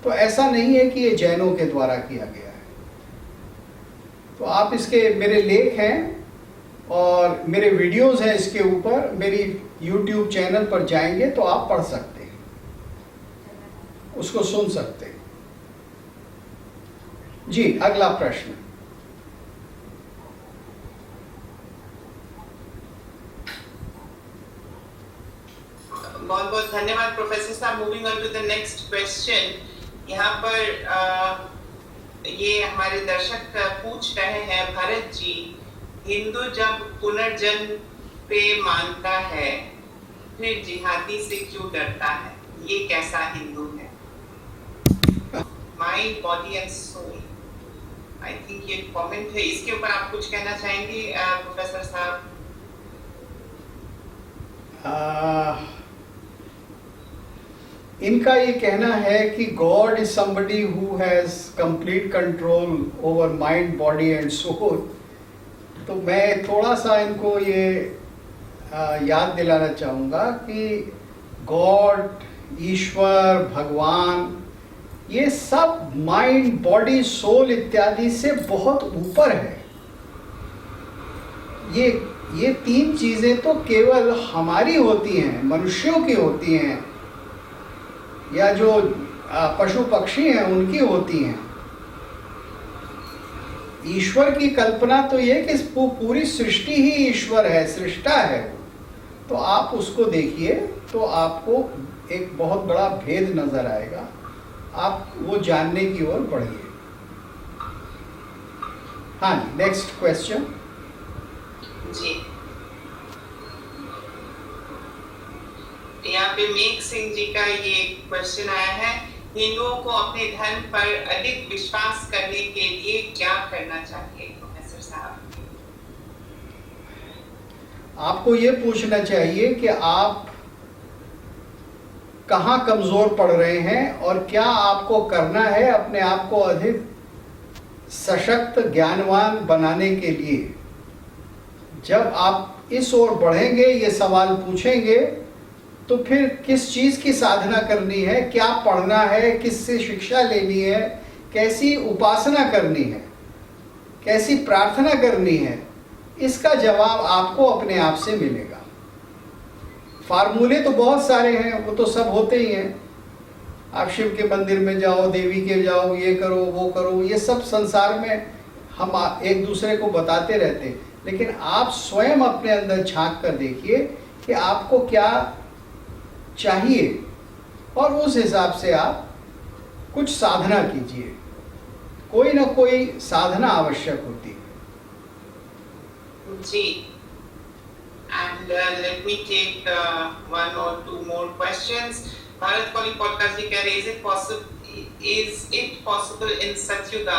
तो ऐसा नहीं है कि ये जैनों के द्वारा किया गया है। तो आप इसके, मेरे लेख हैं और मेरे वीडियोस हैं इसके ऊपर, मेरी YouTube चैनल पर जाएंगे तो आप पढ़ सकते हैं, उसको सुन सकते हैं। जी, अगला प्रश्न। बहुत बहुत धन्यवाद प्रोफेसर साहब। Moving on to the next question. यहाँ पर ये हमारे दर्शक पूछ रहे हैं, भरत जी, हिंदू जब पुनर्जन्म पे मानता है फिर जिहादी से क्यों डरता है? ये कैसा हिंदू है? Mind, body and soul, I think ये कमेंट है। इसके ऊपर आप कुछ कहना चाहेंगे प्रोफेसर साहब? इनका ये कहना है कि God is somebody who has complete control over mind, body and soul. तो मैं थोड़ा सा इनको ये याद दिलाना चाहूँगा कि गॉड, ईश्वर, भगवान, ये सब माइंड, बॉडी, सोल इत्यादि से बहुत ऊपर है। ये तीन चीजें तो केवल हमारी होती हैं, मनुष्यों की होती हैं, या जो पशु पक्षी हैं उनकी होती हैं। ईश्वर की कल्पना तो ये कि पूरी सृष्टि ही ईश्वर है, सृष्टा है। तो आप उसको देखिए तो आपको एक बहुत बड़ा भेद नजर आएगा। आप वो जानने की ओर बढ़िए। हाँ जी, नेक्स्ट क्वेश्चन जी। यहाँ पे मेघ सिंह जी का ये क्वेश्चन आया है, हिंदुओं को अपने धर्म पर अधिक विश्वास करने के लिए क्या करना चाहिए प्रोफेसर साहब? आपको ये पूछना चाहिए कि आप कहाँ कमजोर पड़ रहे हैं और क्या आपको करना है अपने आप को अधिक सशक्त, ज्ञानवान बनाने के लिए। जब आप इस ओर बढ़ेंगे, ये सवाल पूछेंगे, तो फिर किस चीज की साधना करनी है, क्या पढ़ना है, किससे शिक्षा लेनी है, कैसी उपासना करनी है, कैसी प्रार्थना करनी है, इसका जवाब आपको अपने आप से मिलेगा। फार्मूले तो बहुत सारे हैं, वो तो सब होते ही हैं। आप शिव के मंदिर में जाओ, देवी के जाओ, ये करो वो करो, ये सब संसार में हम एक दूसरे को बताते रहते हैं। लेकिन आप स्वयं अपने अंदर झांक कर देखिए कि आपको क्या चाहिए और उस हिसाब से आप कुछ साधना कीजिए। कोई ना कोई साधना आवश्यक होती है। जी। And let me take one or two more questions. Bharat Calling Podcast ji keh rahe, is it possible in Satyuga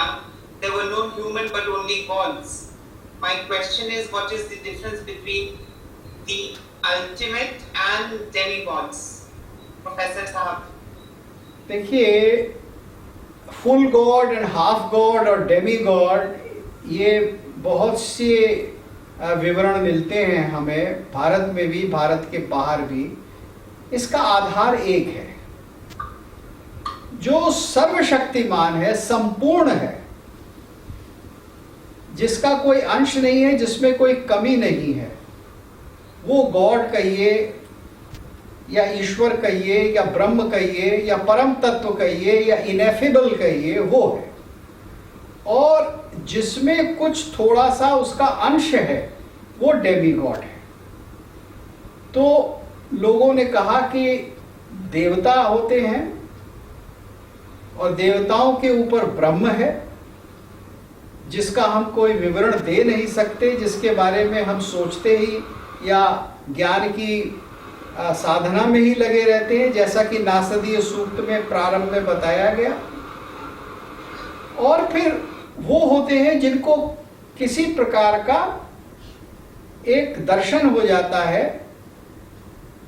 there were no human but only gods? My question is, what is the difference between the ultimate and demigods? Professor Sahab. देखिए, full God and half God और Demi God, ये बहुत से विवरण मिलते हैं हमें, भारत में भी, भारत के बाहर भी। इसका आधार एक है, जो सर्वशक्तिमान है, संपूर्ण है, जिसका कोई अंश नहीं है, जिसमें कोई कमी नहीं है, वो गॉड कहिए या ईश्वर कहिए या ब्रह्म कहिए या परम तत्व कहिए या इनेफेबल कहिए, वो है। और जिसमें कुछ थोड़ा सा उसका अंश है, वो डेमी गॉड है। तो लोगों ने कहा कि देवता होते हैं और देवताओं के ऊपर ब्रह्म है, जिसका हम कोई विवरण दे नहीं सकते, जिसके बारे में हम सोचते ही या ज्ञान की साधना में ही लगे रहते हैं, जैसा कि नासदीय सूक्त में प्रारंभ में बताया गया। और फिर वो होते हैं जिनको किसी प्रकार का एक दर्शन हो जाता है,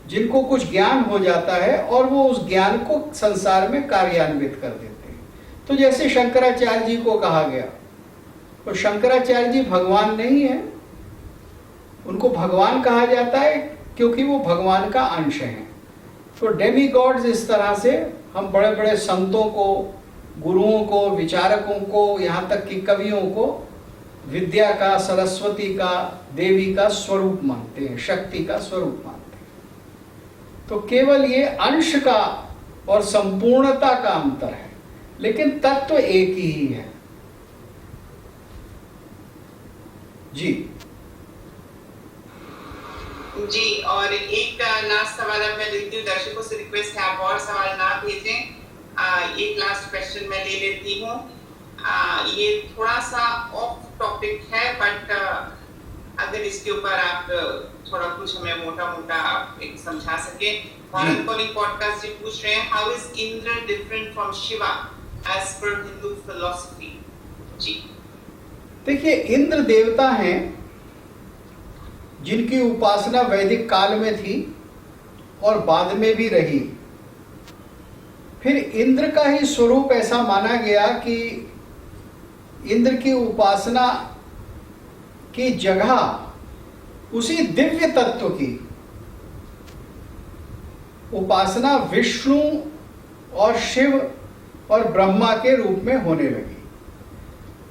जिनको कुछ ज्ञान हो जाता है और वो उस ज्ञान को संसार में कार्यान्वित कर देते हैं। तो जैसे शंकराचार्य जी को कहा गया, तो शंकराचार्य जी भगवान नहीं है, उनको भगवान कहा जाता है क्योंकि वो भगवान का अंश हैं। तो डेमी गॉड्स, इस तरह से हम बड़े बड़े संतों को, गुरुओं को, विचारकों को, यहाँ तक कि कवियों को विद्या का, सरस्वती का, देवी का स्वरूप मानते हैं, शक्ति का स्वरूप मानते हैं। तो केवल ये अंश का और संपूर्णता का अंतर है, लेकिन तत्व एक ही है। जी जी। और एक लास्ट सवाल अब मैं लेती हूँ, दर्शकों से रिक्वेस्ट है आप और सवाल ना भेजें। एक लास्ट क्वेश्चन मैं ले लेती हूँ। ये थोड़ा सा ऑफ टॉपिक है, बट अगर इसके ऊपर आप थोड़ा कुछ हमें मोटा मोटा एक समझा सके। भारत कॉलिंग पॉडकास्ट जी पूछ रहे हैं, how is Indra different from Shiva as per Hindu philosophy? जी देखिए, इंद्र देवता हैं जिनकी उपासना वैदिक काल में थी और बाद में भी रही। फिर इंद्र का ही स्वरूप ऐसा माना गया कि इंद्र की उपासना की जगह उसी दिव्य तत्व की उपासना विष्णु और शिव और ब्रह्मा के रूप में होने लगी।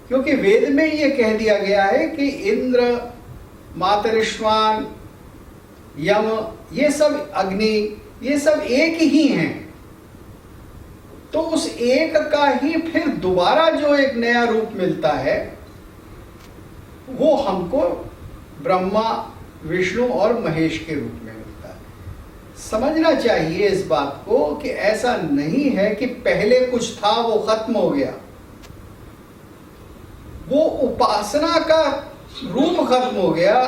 क्योंकि वेद में ये कह दिया गया है कि इंद्र, मातरिश्वान, यम, ये सब अग्नि, ये सब एक ही हैं। तो उस एक का ही फिर दोबारा जो एक नया रूप मिलता है वो हमको ब्रह्मा, विष्णु और महेश के रूप में मिलता है। समझना चाहिए इस बात को कि ऐसा नहीं है कि पहले कुछ था वो खत्म हो गया। वो उपासना का रूप खत्म हो गया।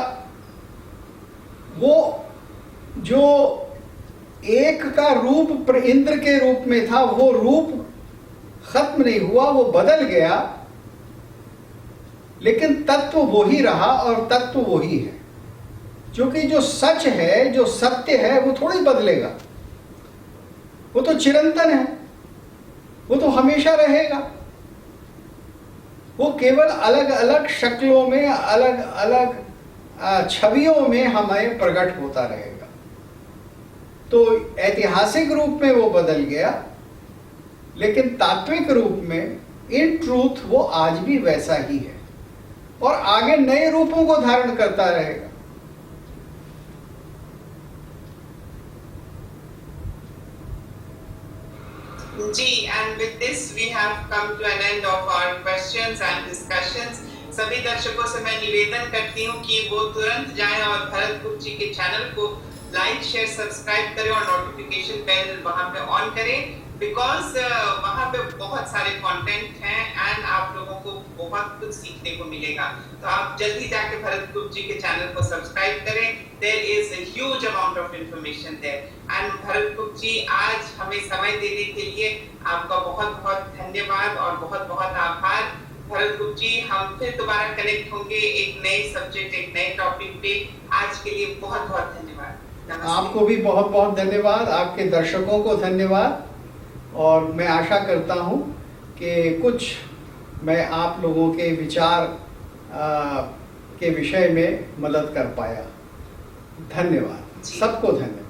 वो जो एक का रूप इंद्र के रूप में था वो रूप खत्म नहीं हुआ, वो बदल गया, लेकिन तत्व वो ही रहा और तत्व वो ही है। क्योंकि जो सच है, जो सत्य है, वो थोड़ी बदलेगा। वो तो चिरंतन है, वो तो हमेशा रहेगा। वो केवल अलग अलग शक्लों में, अलग अलग छवियों में हमें प्रकट होता रहेगा। तो ऐतिहासिक रूप में वो बदल गया, लेकिन तात्विक रूप में, इन ट्रूथ, वो आज भी वैसा ही है और आगे नए रूपों को धारण करता रहेगा। जी, and with this we have come to an end of our questions and discussions. सभी दर्शकों से मैं निवेदन करती हूँ कि वो तुरंत जाएं और भरत गुप्त जी के चैनल को लाइक, शेयर, सब्सक्राइब करें और नोटिफिकेशन बेल वहां पे ऑन करें, बिकॉज वहां पे बहुत सारे कंटेंट हैं एंड आप लोगों को बहुत कुछ सीखने को मिलेगा। तो आप जल्दी जाके भरत गुप्त जी के चैनल को सब्सक्राइब करें। There is a huge amount of information there. And Bharat Gupta ji, आज हमें समय देने के लिए आपका बहुत बहुत धन्यवाद और बहुत बहुत आभार। भरत गुप्त जी, हम फिर दोबारा कनेक्ट होंगे एक नए सब्जेक्ट, एक नए टॉपिक पे। आज के लिए बहुत बहुत धन्यवाद। आपको भी बहुत बहुत धन्यवाद, आपके दर्शकों को धन्यवाद, और मैं आशा करता हूं कि कुछ मैं आप लोगों के विचार के विषय में मदद कर पाया। धन्यवाद, सबको धन्यवाद।